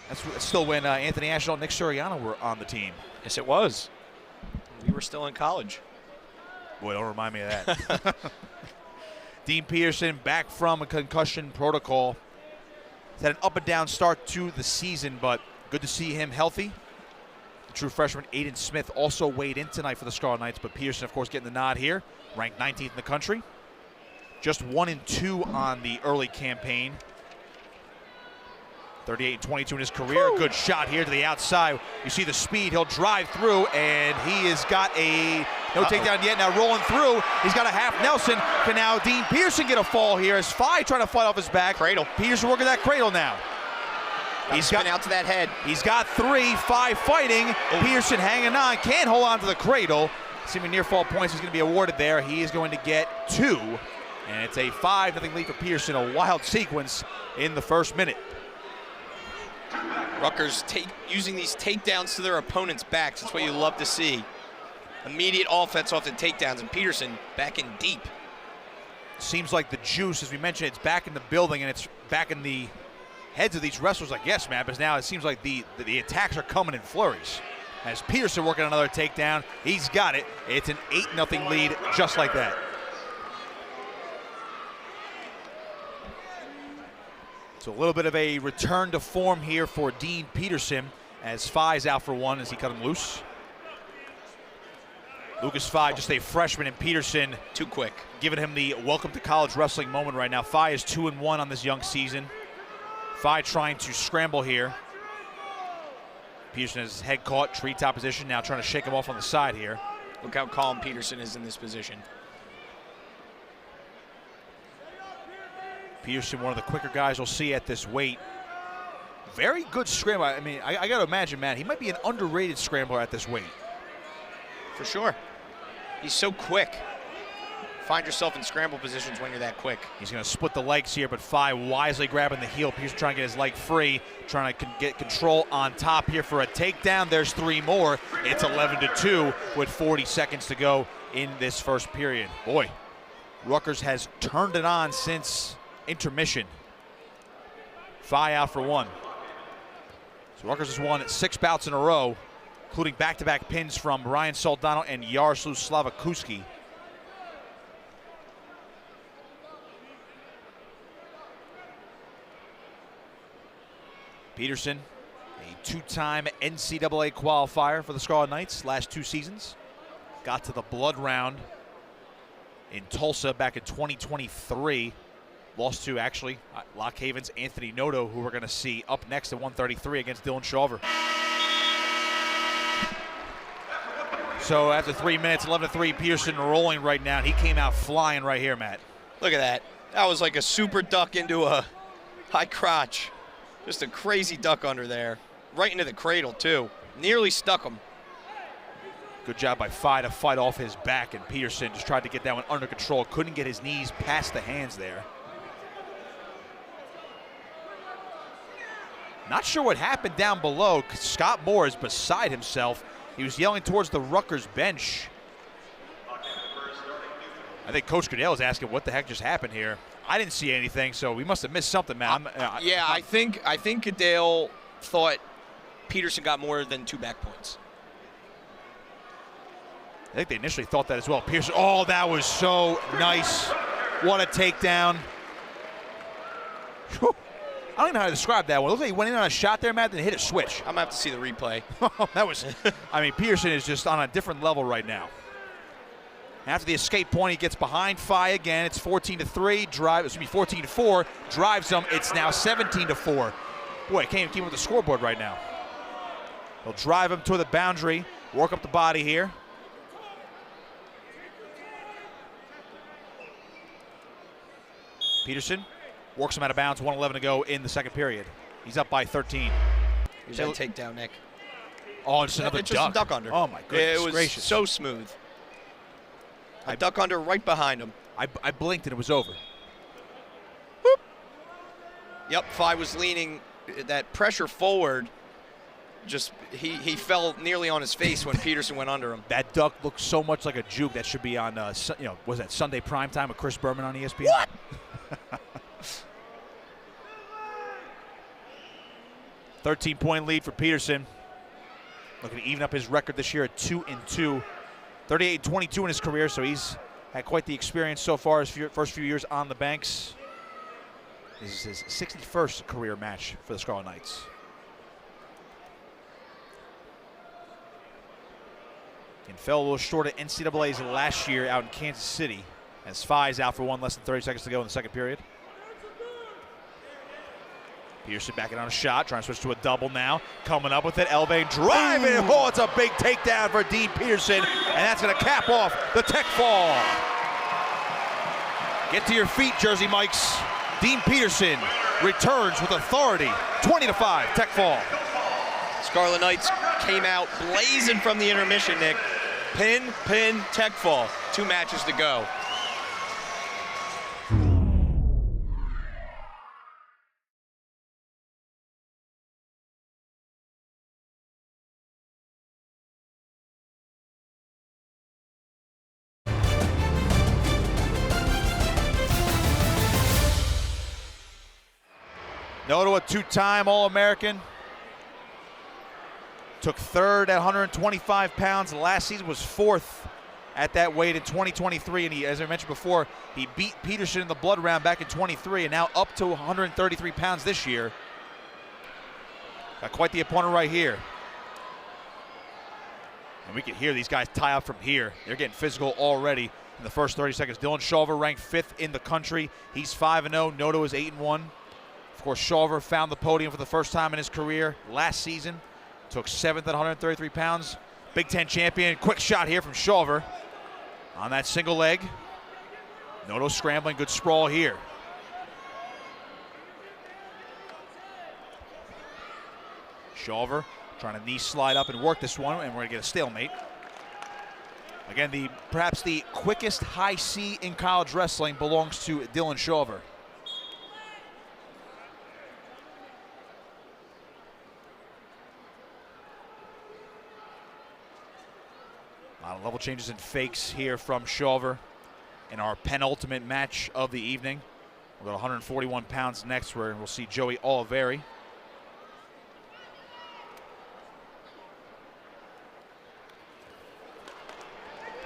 That's still when Anthony Ashdell and Nick Suriano were on the team. Yes, it was. We were still in college. Boy, don't remind me of that. Dean Peterson back from a concussion protocol. He's had an up and down start to the season, but good to see him healthy. The true freshman Aiden Smith also weighed in tonight for the Scarlet Knights, but Peterson, of course, getting the nod here. Ranked 19th in the country. Just 1-2 on the early campaign. 38-22 in his career. Good shot here to the outside. You see the speed. He'll drive through, and he has got a no takedown yet. Now rolling through. He's got a half Nelson. Can now Dean Pearson get a fall here? As Phi trying to fight off his back. Cradle. Peterson working that cradle now. He's got out to that head. He's got 3, 5 fighting. Oh. Peterson hanging on. Can't hold on to the cradle. Assuming near fall points he's going to be awarded there. He is going to get 2. And it's a 5-0 lead for Peterson. A wild sequence in the first minute. Rutgers using these takedowns to their opponents' backs. That's what you love to see. Immediate offense off the takedowns, and Peterson back in deep. Seems like the juice, as we mentioned, it's back in the building, and it's back in the heads of these wrestlers. Like, yes, man, but now it seems like the attacks are coming in flurries. As Peterson working another takedown, he's got it. It's an 8-0 lead, just like that. So a little bit of a return to form here for Dean Peterson as Phi's out for 1 as he cut him loose. Lucas Fye, just a freshman, and Peterson Too quick. giving him the welcome to college wrestling moment right now. Fye is 2-1 on this young season. Fye trying to scramble here. Peterson has his head caught, treetop position, now trying to shake him off on the side here. Look how calm Peterson is in this position. Peterson, one of the quicker guys you'll see at this weight. Very good scrambler. I mean, I got to imagine, Matt, he might be an underrated scrambler at this weight. For sure. He's so quick. Find yourself in scramble positions when you're that quick. He's going to split the legs here, but Fye wisely grabbing the heel. Peterson trying to get his leg free, trying to get control on top here for a takedown. There's 3 more. It's 11-2 with 40 seconds to go in this first period. Boy, Rutgers has turned it on since intermission. Fye out for 1. So Rutgers has won 6 bouts in a row, including back-to-back pins from Ryan Soldano and Jaroslav Slavakuski. Peterson, a 2-time NCAA qualifier for the Scarlet Knights last 2 seasons. Got to the blood round in Tulsa back in 2023. Lost to, actually, Lock Haven's Anthony Noto, who we're going to see up next at 133 against Dylan Shawver. So after 3 minutes, 11-3, Peterson rolling right now. He came out flying right here, Matt. Look at that. That was like a super duck into a high crotch. Just a crazy duck under there. Right into the cradle, too. Nearly stuck him. Good job by Fye to fight off his back, and Peterson just tried to get that one under control. Couldn't get his knees past the hands there. Not sure what happened down below. Scott Moore is beside himself. He was yelling towards the Rutgers bench. I think Coach Goodell is asking what the heck just happened here. I didn't see anything, so we must have missed something, man. I think Goodell thought Peterson got more than 2 back points. I think they initially thought that as well. Pearson, oh, that was so nice. What a takedown. Whew. I don't even know how to describe that one. It looks like he went in on a shot there, Matt, then hit a switch. I'm going to have to see the replay. That was, I mean, Peterson is just on a different level right now. After the escape point, he gets behind Fye again. It's 14-3, 14-4, drives him. It's now 17-4. Boy, I can't even keep up with the scoreboard right now. He'll drive him to the boundary, work up the body here. Peterson works him out of bounds, 1:11 to go in the second period. He's up by 13. Here's that takedown, Nick. Oh, it's another it's just a duck under. Oh, my goodness It was gracious. so smooth. A duck under right behind him. I blinked and it was over. Whoop. Yep, Fye was leaning that pressure forward. Just he fell nearly on his face when Peterson went under him. That duck looked so much like a juke that should be on, was that Sunday primetime with Chris Berman on ESPN? What? 13-point lead for Peterson. Looking to even up his record this year at 2-2. 38-22 in his career, so he's had quite the experience so far his first few years on the banks. This is his 61st career match for the Scarlet Knights. And fell a little short of NCAA's last year out in Kansas City, as Fye's out for 1, less than 30 seconds to go in the second period. Peterson backing on a shot, trying to switch to a double now. Coming up with it, Elvain driving. Oh, it's a big takedown for Dean Peterson, and that's going to cap off the tech fall. Get to your feet, Jersey Mikes. Dean Peterson returns with authority. 20-5, tech fall. Scarlet Knights came out blazing from the intermission, Nick. Pin, tech fall. 2 matches to go. Noto, a 2-time All-American. Took 3rd at 125 pounds. Last season was 4th at that weight in 2023. And he, as I mentioned before, he beat Peterson in the blood round back in 23 and now up to 133 pounds this year. Got quite the opponent right here. And we can hear these guys tie up from here. They're getting physical already in the first 30 seconds. Dylan Shawver ranked 5th in the country. He's 5-0. Noto is 8-1. Of course, Shawver found the podium for the first time in his career last season. Took 7th at 133 pounds. Big Ten champion. Quick shot here from Shawver on that single leg. Noto scrambling. Good sprawl here. Shawver trying to knee slide up and work this one, and we're going to get a stalemate. Again, perhaps the quickest high C in college wrestling belongs to Dylan Shawver. A lot of level changes and fakes here from Shawver in our penultimate match of the evening. We'll go 141 pounds next, where we'll see Joey Oliveri.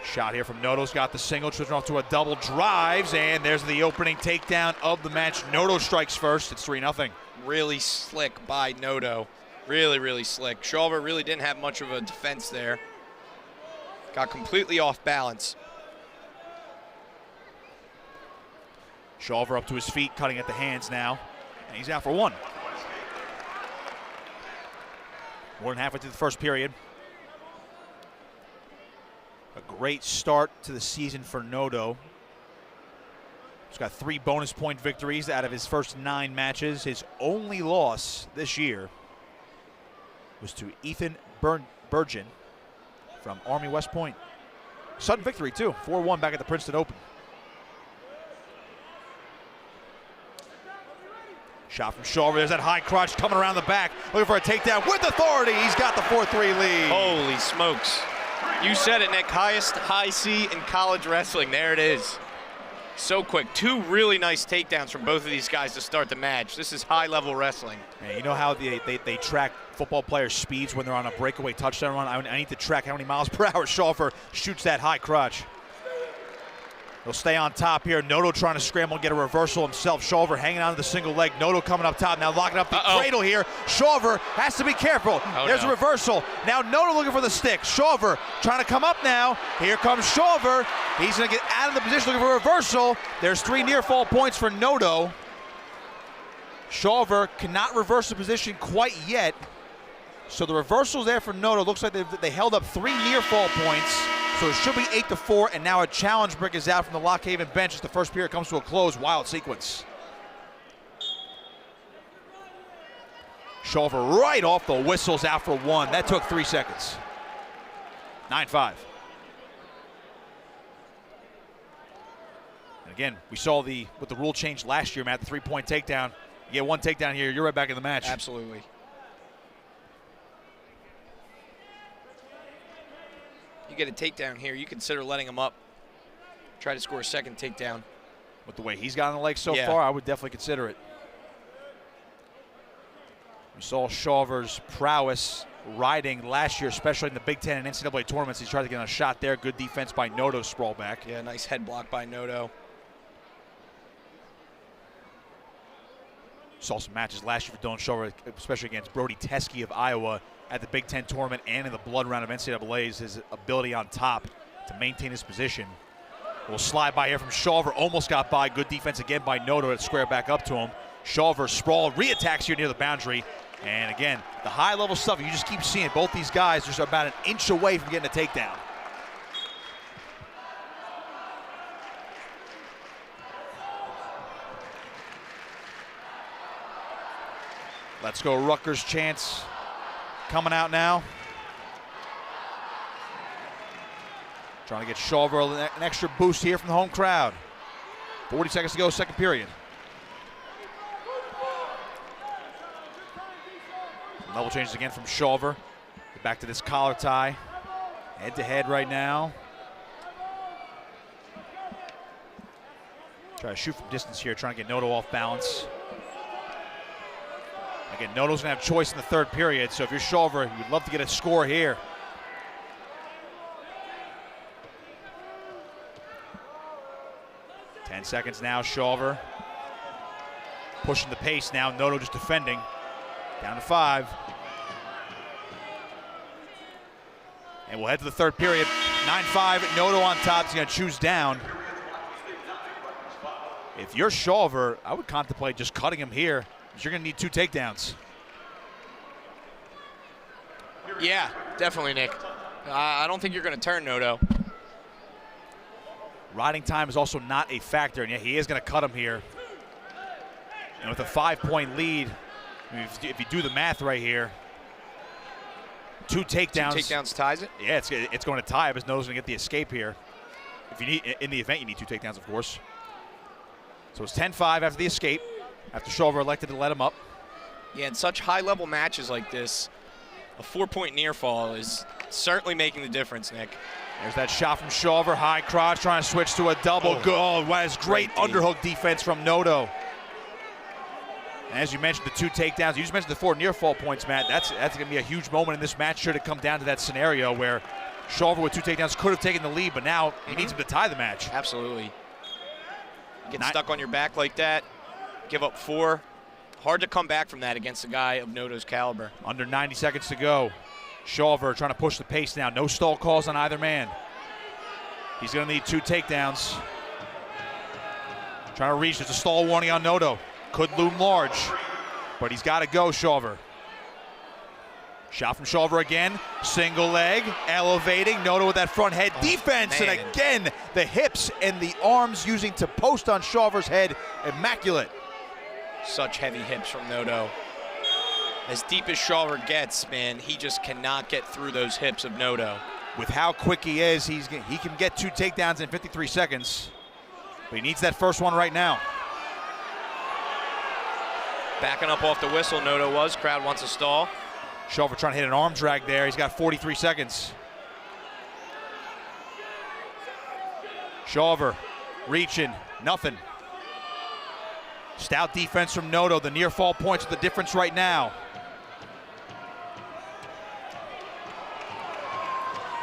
Shot here from Noto's got the single, switching off to a double, drives, and there's the opening takedown of the match. Noto strikes first. It's 3-0. Really slick by Noto. Really, really slick. Shawver really didn't have much of a defense there. Got completely off balance. Shawver up to his feet, cutting at the hands now, and he's out for one. More than halfway through the first period. A great start to the season for Noto. He's got 3 bonus point victories out of his first 9 matches. His only loss this year was to Ethan Burgeon from Army West Point. Sudden victory, too. 4-1 back at the Princeton Open. Shot from Shawver. There's that high crotch coming around the back. Looking for a takedown with authority. He's got the 4-3 lead. Holy smokes. You said it, Nick. Highest high C in college wrestling. There it is. So quick. 2 really nice takedowns from both of these guys to start the match. This is high-level wrestling. Man, you know how they track football players' speeds when they're on a breakaway touchdown run? I need to track how many miles per hour Shawver shoots that high crotch. He'll stay on top here. Noto trying to scramble and get a reversal himself. Shawver hanging on to the single leg. Noto coming up top. Now locking up the cradle here. Shawver has to be careful. There's a reversal. Now Noto looking for the stick. Shawver trying to come up now. Here comes Shawver. He's going to get out of the position looking for a reversal. There's 3 near fall points for Noto. Shawver cannot reverse the position quite yet. So the reversal's there for Noto. Looks like they held up 3 near fall points. So it should be 8-4, and now a challenge brick is out from the Lock Haven bench as the first period comes to a close. Wild sequence. Shawver right off the whistles out for 1. That took 3 seconds. 9-5. And again, we saw with the rule change last year, Matt, the 3-point takedown. You get 1 takedown here, you're right back in the match. Absolutely. You get a takedown here, you consider letting him up. Try to score a second takedown. With the way he's got on the leg so far, I would definitely consider it. We saw Shawver's prowess riding last year, especially in the Big Ten and NCAA tournaments. He tried to get on a shot there. Good defense by Noto, sprawl back. Yeah, nice head block by Noto. Saw some matches last year for Dylan Shawver, especially against Brody Teske of Iowa at the Big Ten tournament and in the blood round of NCAA's. His ability on top to maintain his position. We'll slide by here from Shawver. Almost got by. Good defense again by Noto to square back up to him. Shawver sprawl, reattacks here near the boundary. And again, the high-level stuff, you just keep seeing both these guys just about an inch away from getting a takedown. Let's go Rutgers chants coming out now. Trying to get Shawver an extra boost here from the home crowd. 40 seconds to go, second period. Level changes again from Shawver. Back to this collar tie. Head to head right now. Try to shoot from distance here, trying to get Noto off balance. Again, Noto's gonna have choice in the third period, so if you're Shawver, you'd love to get a score here. Ten seconds now, Shawver. Pushing the pace now, Noto just defending. Down to 5. And we'll head to the third period. 9-5, Noto on top. He's going to choose down. If you're Shawver, I would contemplate just cutting him here, because you're going to need 2 takedowns. Yeah, definitely, Nick. I don't think you're going to turn Noto. Riding time is also not a factor, and yet he is going to cut him here. And with a 5-point lead, I mean, if you do the math right here, 2 takedowns. 2 takedowns ties it? Yeah, it's going to tie, but Noto's going to get the escape here. If you need, in the event, you need 2 takedowns, of course. So it's 10-5 after the escape, after Shawver elected to let him up. Yeah, in such high-level matches like this, a 4-point near fall is certainly making the difference, Nick. There's that shot from Shawver, high crotch, trying to switch to a double. Oh, that's great underhook defense from Noto. And as you mentioned, the 2 takedowns. You just mentioned the 4 near fall points, Matt. That's going to be a huge moment in this match should it come down to that scenario where Shawver with 2 takedowns could have taken the lead, but now he needs him to tie the match. Absolutely. Get stuck on your back like that, give up 4. Hard to come back from that against a guy of Noto's caliber. Under 90 seconds to go. Shawver trying to push the pace now. No stall calls on either man. He's going to need 2 takedowns. Trying to reach. There's a stall warning on Noto. Could loom large, but he's got to go, Shawver. Shot from Shawver again. Single leg, elevating. Noto with that front head defense. Man. And again, the hips and the arms using to post on Shawver's head. Immaculate. Such heavy hips from Noto. As deep as Shawver gets, man, he just cannot get through those hips of Noto. With how quick he is, he can get 2 takedowns in 53 seconds. But he needs that first one right now. Backing up off the whistle, Noto was. Crowd wants a stall. Shawver trying to hit an arm drag there. He's got 43 seconds. Shawver reaching, nothing. Stout defense from Noto. The near fall points are the difference right now.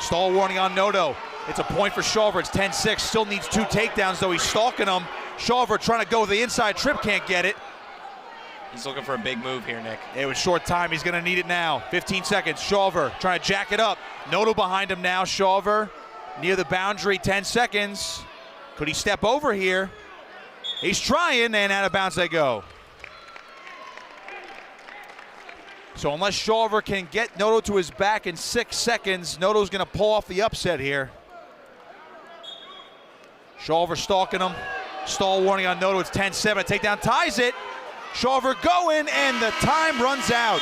Stall warning on Noto. It's a point for Shawver. It's 10-6. Still needs 2 takedowns, though he's stalking him. Shawver trying to go with the inside trip, can't get it. He's looking for a big move here, Nick. It was short time. He's going to need it now. 15 seconds. Shawver trying to jack it up. Noto behind him now. Shawver near the boundary. 10 seconds. Could he step over here? He's trying, and out of bounds they go. So unless Shawver can get Noto to his back in 6 seconds, Noto's going to pull off the upset here. Shawver stalking him. Stall warning on Noto. It's 10-7. Takedown ties it. Shawver going, and the time runs out.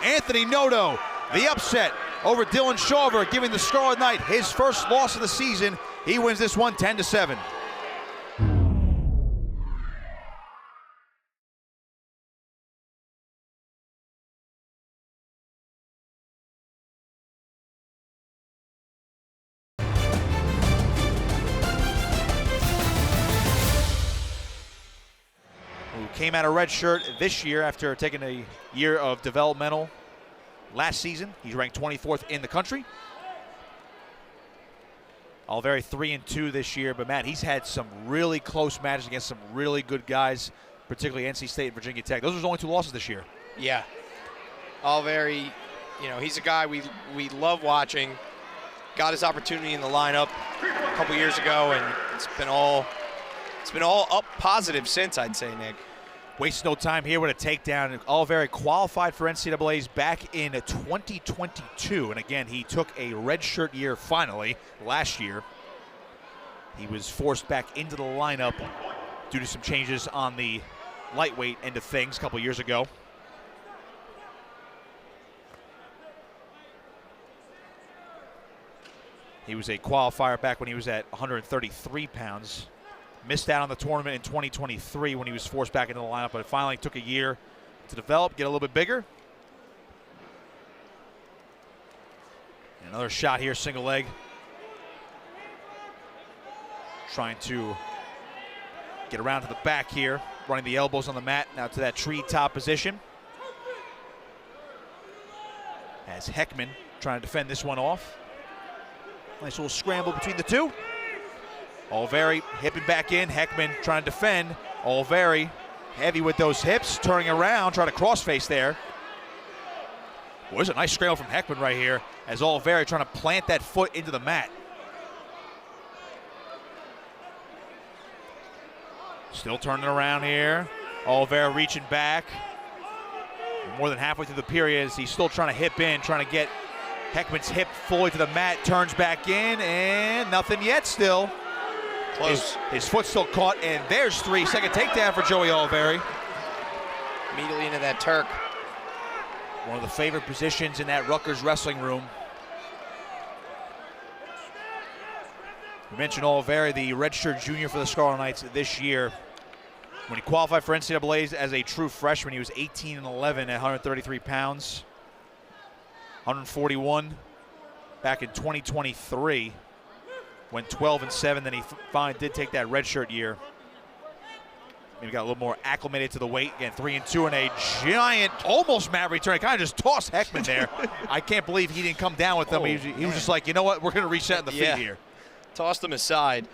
Anthony Noto, the upset over Dylan Shawver, giving the Scarlet Knight his first loss of the season. He wins this one 10-7. Came out of red shirt this year after taking a year of developmental last season. He's ranked 24th in the country. Alveri 3-2 this year, but Matt, he's had some really close matches against some really good guys, particularly NC State and Virginia Tech. Those are his only 2 losses this year. Yeah. Alveri, he's a guy we love watching. Got his opportunity in the lineup a couple years ago, and it's been all up positive since, I'd say, Nick. Wastes no time here with a takedown. Alveri qualified for NCAA's back in 2022. And again, he took a redshirt year finally last year. He was forced back into the lineup due to some changes on the lightweight end of things a couple years ago. He was a qualifier back when he was at 133 pounds. Missed out on the tournament in 2023 when he was forced back into the lineup, but it finally took a year to develop, get a little bit bigger. Another shot here, single leg. Trying to get around to the back here, running the elbows on the mat, now to that tree top position. As Heckman trying to defend this one off. Nice little scramble between the two. Alveri hipping back in. Heckman trying to defend. Alveri heavy with those hips, turning around, trying to crossface there. Well, there's a nice scramble from Heckman right here as Oliveri trying to plant that foot into the mat. Still turning around here. Oliveri reaching back. More than halfway through the period as he's still trying to hip in, trying to get Heckman's hip fully to the mat, turns back in, and nothing yet still. Close. His foot's still caught, and there's 3. Second takedown for Joey Oliveri. Immediately into that Turk. One of the favorite positions in that Rutgers wrestling room. We mentioned Oliveri, the redshirt junior for the Scarlet Knights this year. When he qualified for NCAAs as a true freshman, he was 18-11 at 133 pounds. 141 back in 2023. Went 12-7, then he finally did take that redshirt year. Maybe got a little more acclimated to the weight. Again, 3-2 and a giant, almost mad return. Kind of just tossed Heckman there. I can't believe he didn't come down with them. He was just like, you know what, we're going to reset in the feet here. Tossed him aside.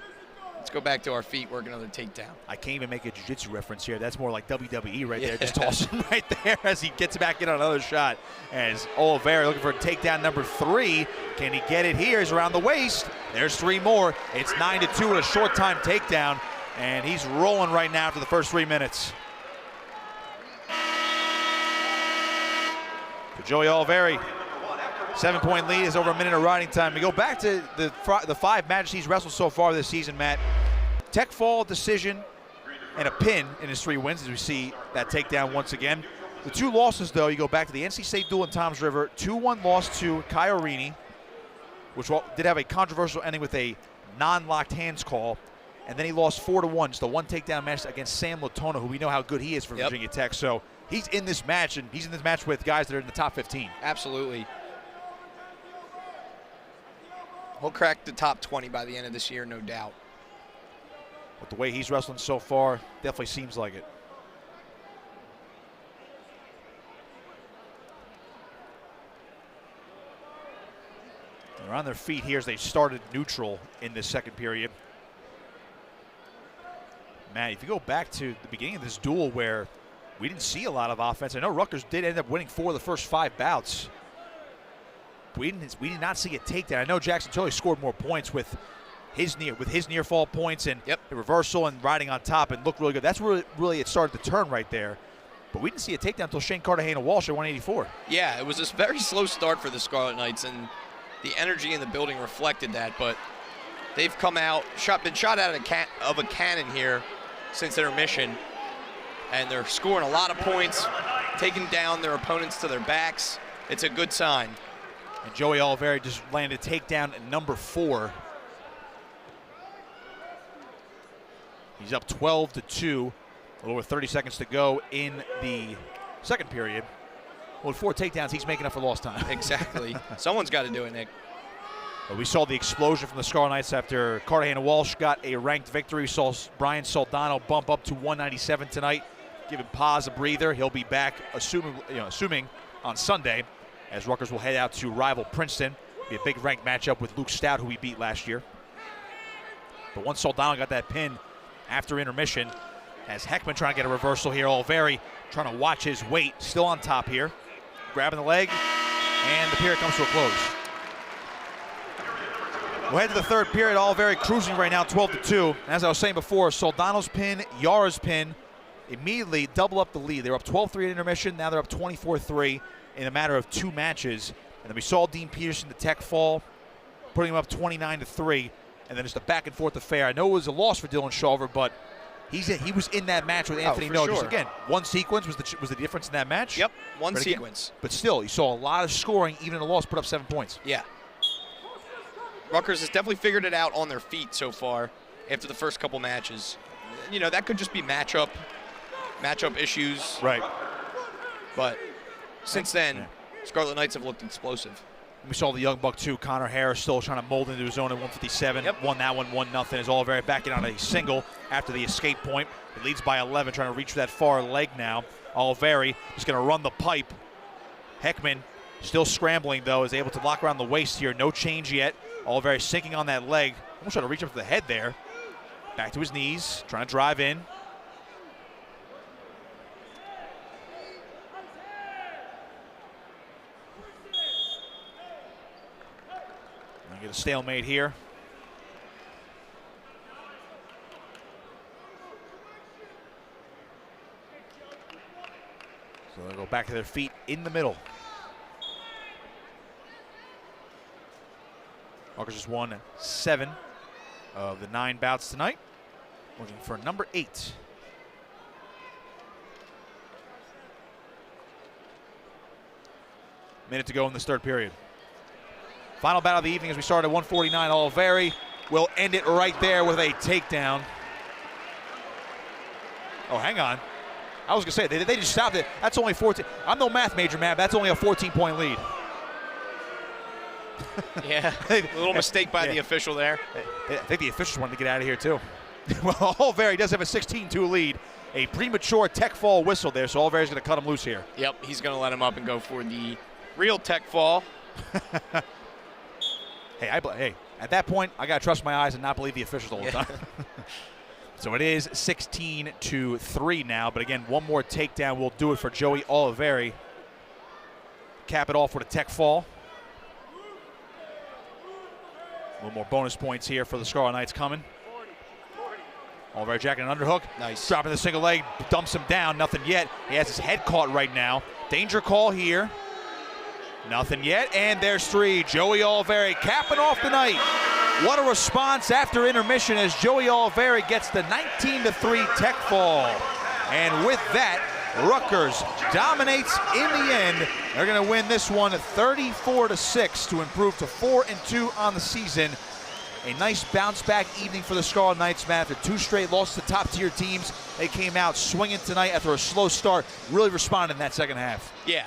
Let's go back to our feet, work another takedown. I can't even make a jiu-jitsu reference here. That's more like WWE right there. Just toss him right there as he gets back in on another shot. As Oliveri looking for takedown number 3. Can he get it here? He's around the waist. There's 3 more. It's 9-2 with a short time takedown. And he's rolling right now after the first 3 minutes. For Joey Oliveri, 7-point lead is over a minute of riding time. We go back to the 5 matches he's wrestled so far this season, Matt. Tech fall, decision, and a pin in his 3 wins, as we see that takedown once again. The 2 losses, though, you go back to the NC State duel in Toms River, 2-1 loss to Kai Orini, which did have a controversial ending with a non-locked hands call. And then he lost 4-1, just a 1 takedown match against Sam Latona, who we know how good he is for Virginia Tech. So he's in this match, and he's in this match with guys that are in the top 15. Absolutely. He'll crack the top 20 by the end of this year, no doubt. With the way he's wrestling so far, definitely seems like it. They're on their feet here as they started neutral in this second period. Matt, if you go back to the beginning of this duel where we didn't see a lot of offense, I know Rutgers did end up winning 4 of the first 5 bouts. We did not see a takedown. I know Jackson Tully scored more points with his near fall points and the reversal and riding on top and looked really good. That's really it started to turn right there. But we didn't see a takedown until Shane Cartagena-Walsh at 184. Yeah, it was a very slow start for the Scarlet Knights, and the energy in the building reflected that. But they've come out, been shot out of a cannon here since intermission, and they're scoring a lot of points, taking down their opponents to their backs. It's a good sign. And Joey Oliveri just landed takedown at number 4. He's up 12-2, a little over 30 seconds to go in the second period. Well, with 4 takedowns, he's making up for lost time. Exactly. Someone's got to do it, Nick. We saw the explosion from the Scarlet Knights after Cartagena-Walsh got a ranked victory. We saw Brian Soldano bump up to 197 tonight, giving Paz a breather. He'll be back, assuming on Sunday, as Rutgers will head out to rival Princeton. Be a big ranked matchup with Luke Stout, who we beat last year. But once Soldano got that pin after intermission, as Heckman trying to get a reversal here, Oliveri trying to watch his weight, still on top here, grabbing the leg, and the period comes to a close. We'll head to the third period. Oliveri cruising right now, 12-2. As I was saying before, Soldano's pin, Yara's pin, immediately double up the lead. They were up 12-3 at intermission. Now they're up 24-3 in a matter of 2 matches. And then we saw Dean Peterson, the Tech fall, putting him up 29-3. And then it's the back and forth affair. I know it was a loss for Dylan Shulver, but he was in that match with Anthony Miller. Just again, one sequence was the difference in that match. Yep, one sequence. But still, you saw a lot of scoring, even in a loss, put up 7 points. Yeah. Rutgers has definitely figured it out on their feet so far after the first couple matches. You know, that could just be matchup issues. Right. But since then, Scarlet Knights have looked explosive. We saw the young buck, too, Connor Harris, still trying to mold into his own at 157. Won that one 1-0 as Oliveri backing on a single after the escape point. He leads by 11, trying to reach for that far leg now. Oliveri is going to run the pipe. Heckman still scrambling, though, is able to lock around the waist here. No change yet. Oliveri sinking on that leg. Almost trying to reach up for the head there. Back to his knees, trying to drive in. We get a stalemate here. So they'll go back to their feet in the middle. Rutgers just won 7 of the 9 bouts tonight. Looking for number 8. Minute to go in this third period. Final battle of the evening as we start at 149. Oliveri will end it right there with a takedown. Oh, hang on. I was going to say, they just stopped it. That's only 14. I'm no math major, man. That's only a 14-point lead. Yeah, a little mistake by the official there. I think the officials wanted to get out of here, too. Well, Oliveri does have a 16-2 lead. A premature tech fall whistle there, so Oliveri's going to cut him loose here. Yep, he's going to let him up and go for the real tech fall. Hey, at that point, I got to trust my eyes and not believe the officials all the time. So it is 16-3 now, but again, one more takedown will do it for Joey Oliveri. Cap it off with a tech fall. A little more bonus points here for the Scarlet Knights coming. Oliveri jacking an underhook. Nice. Dropping the single leg, dumps him down. Nothing yet. He has his head caught right now. Danger call here. Nothing yet, and there's 3. Joey Oliveri capping off the night. What a response after intermission as Joey Oliveri gets the 19-3 tech fall. And with that, Rutgers dominates in the end. They're going to win this one 34-6 to improve to 4-2 on the season. A nice bounce-back evening for the Scarlet Knights, man. After 2 straight losses to top-tier teams, they came out swinging tonight after a slow start, really responded in that second half. Yeah,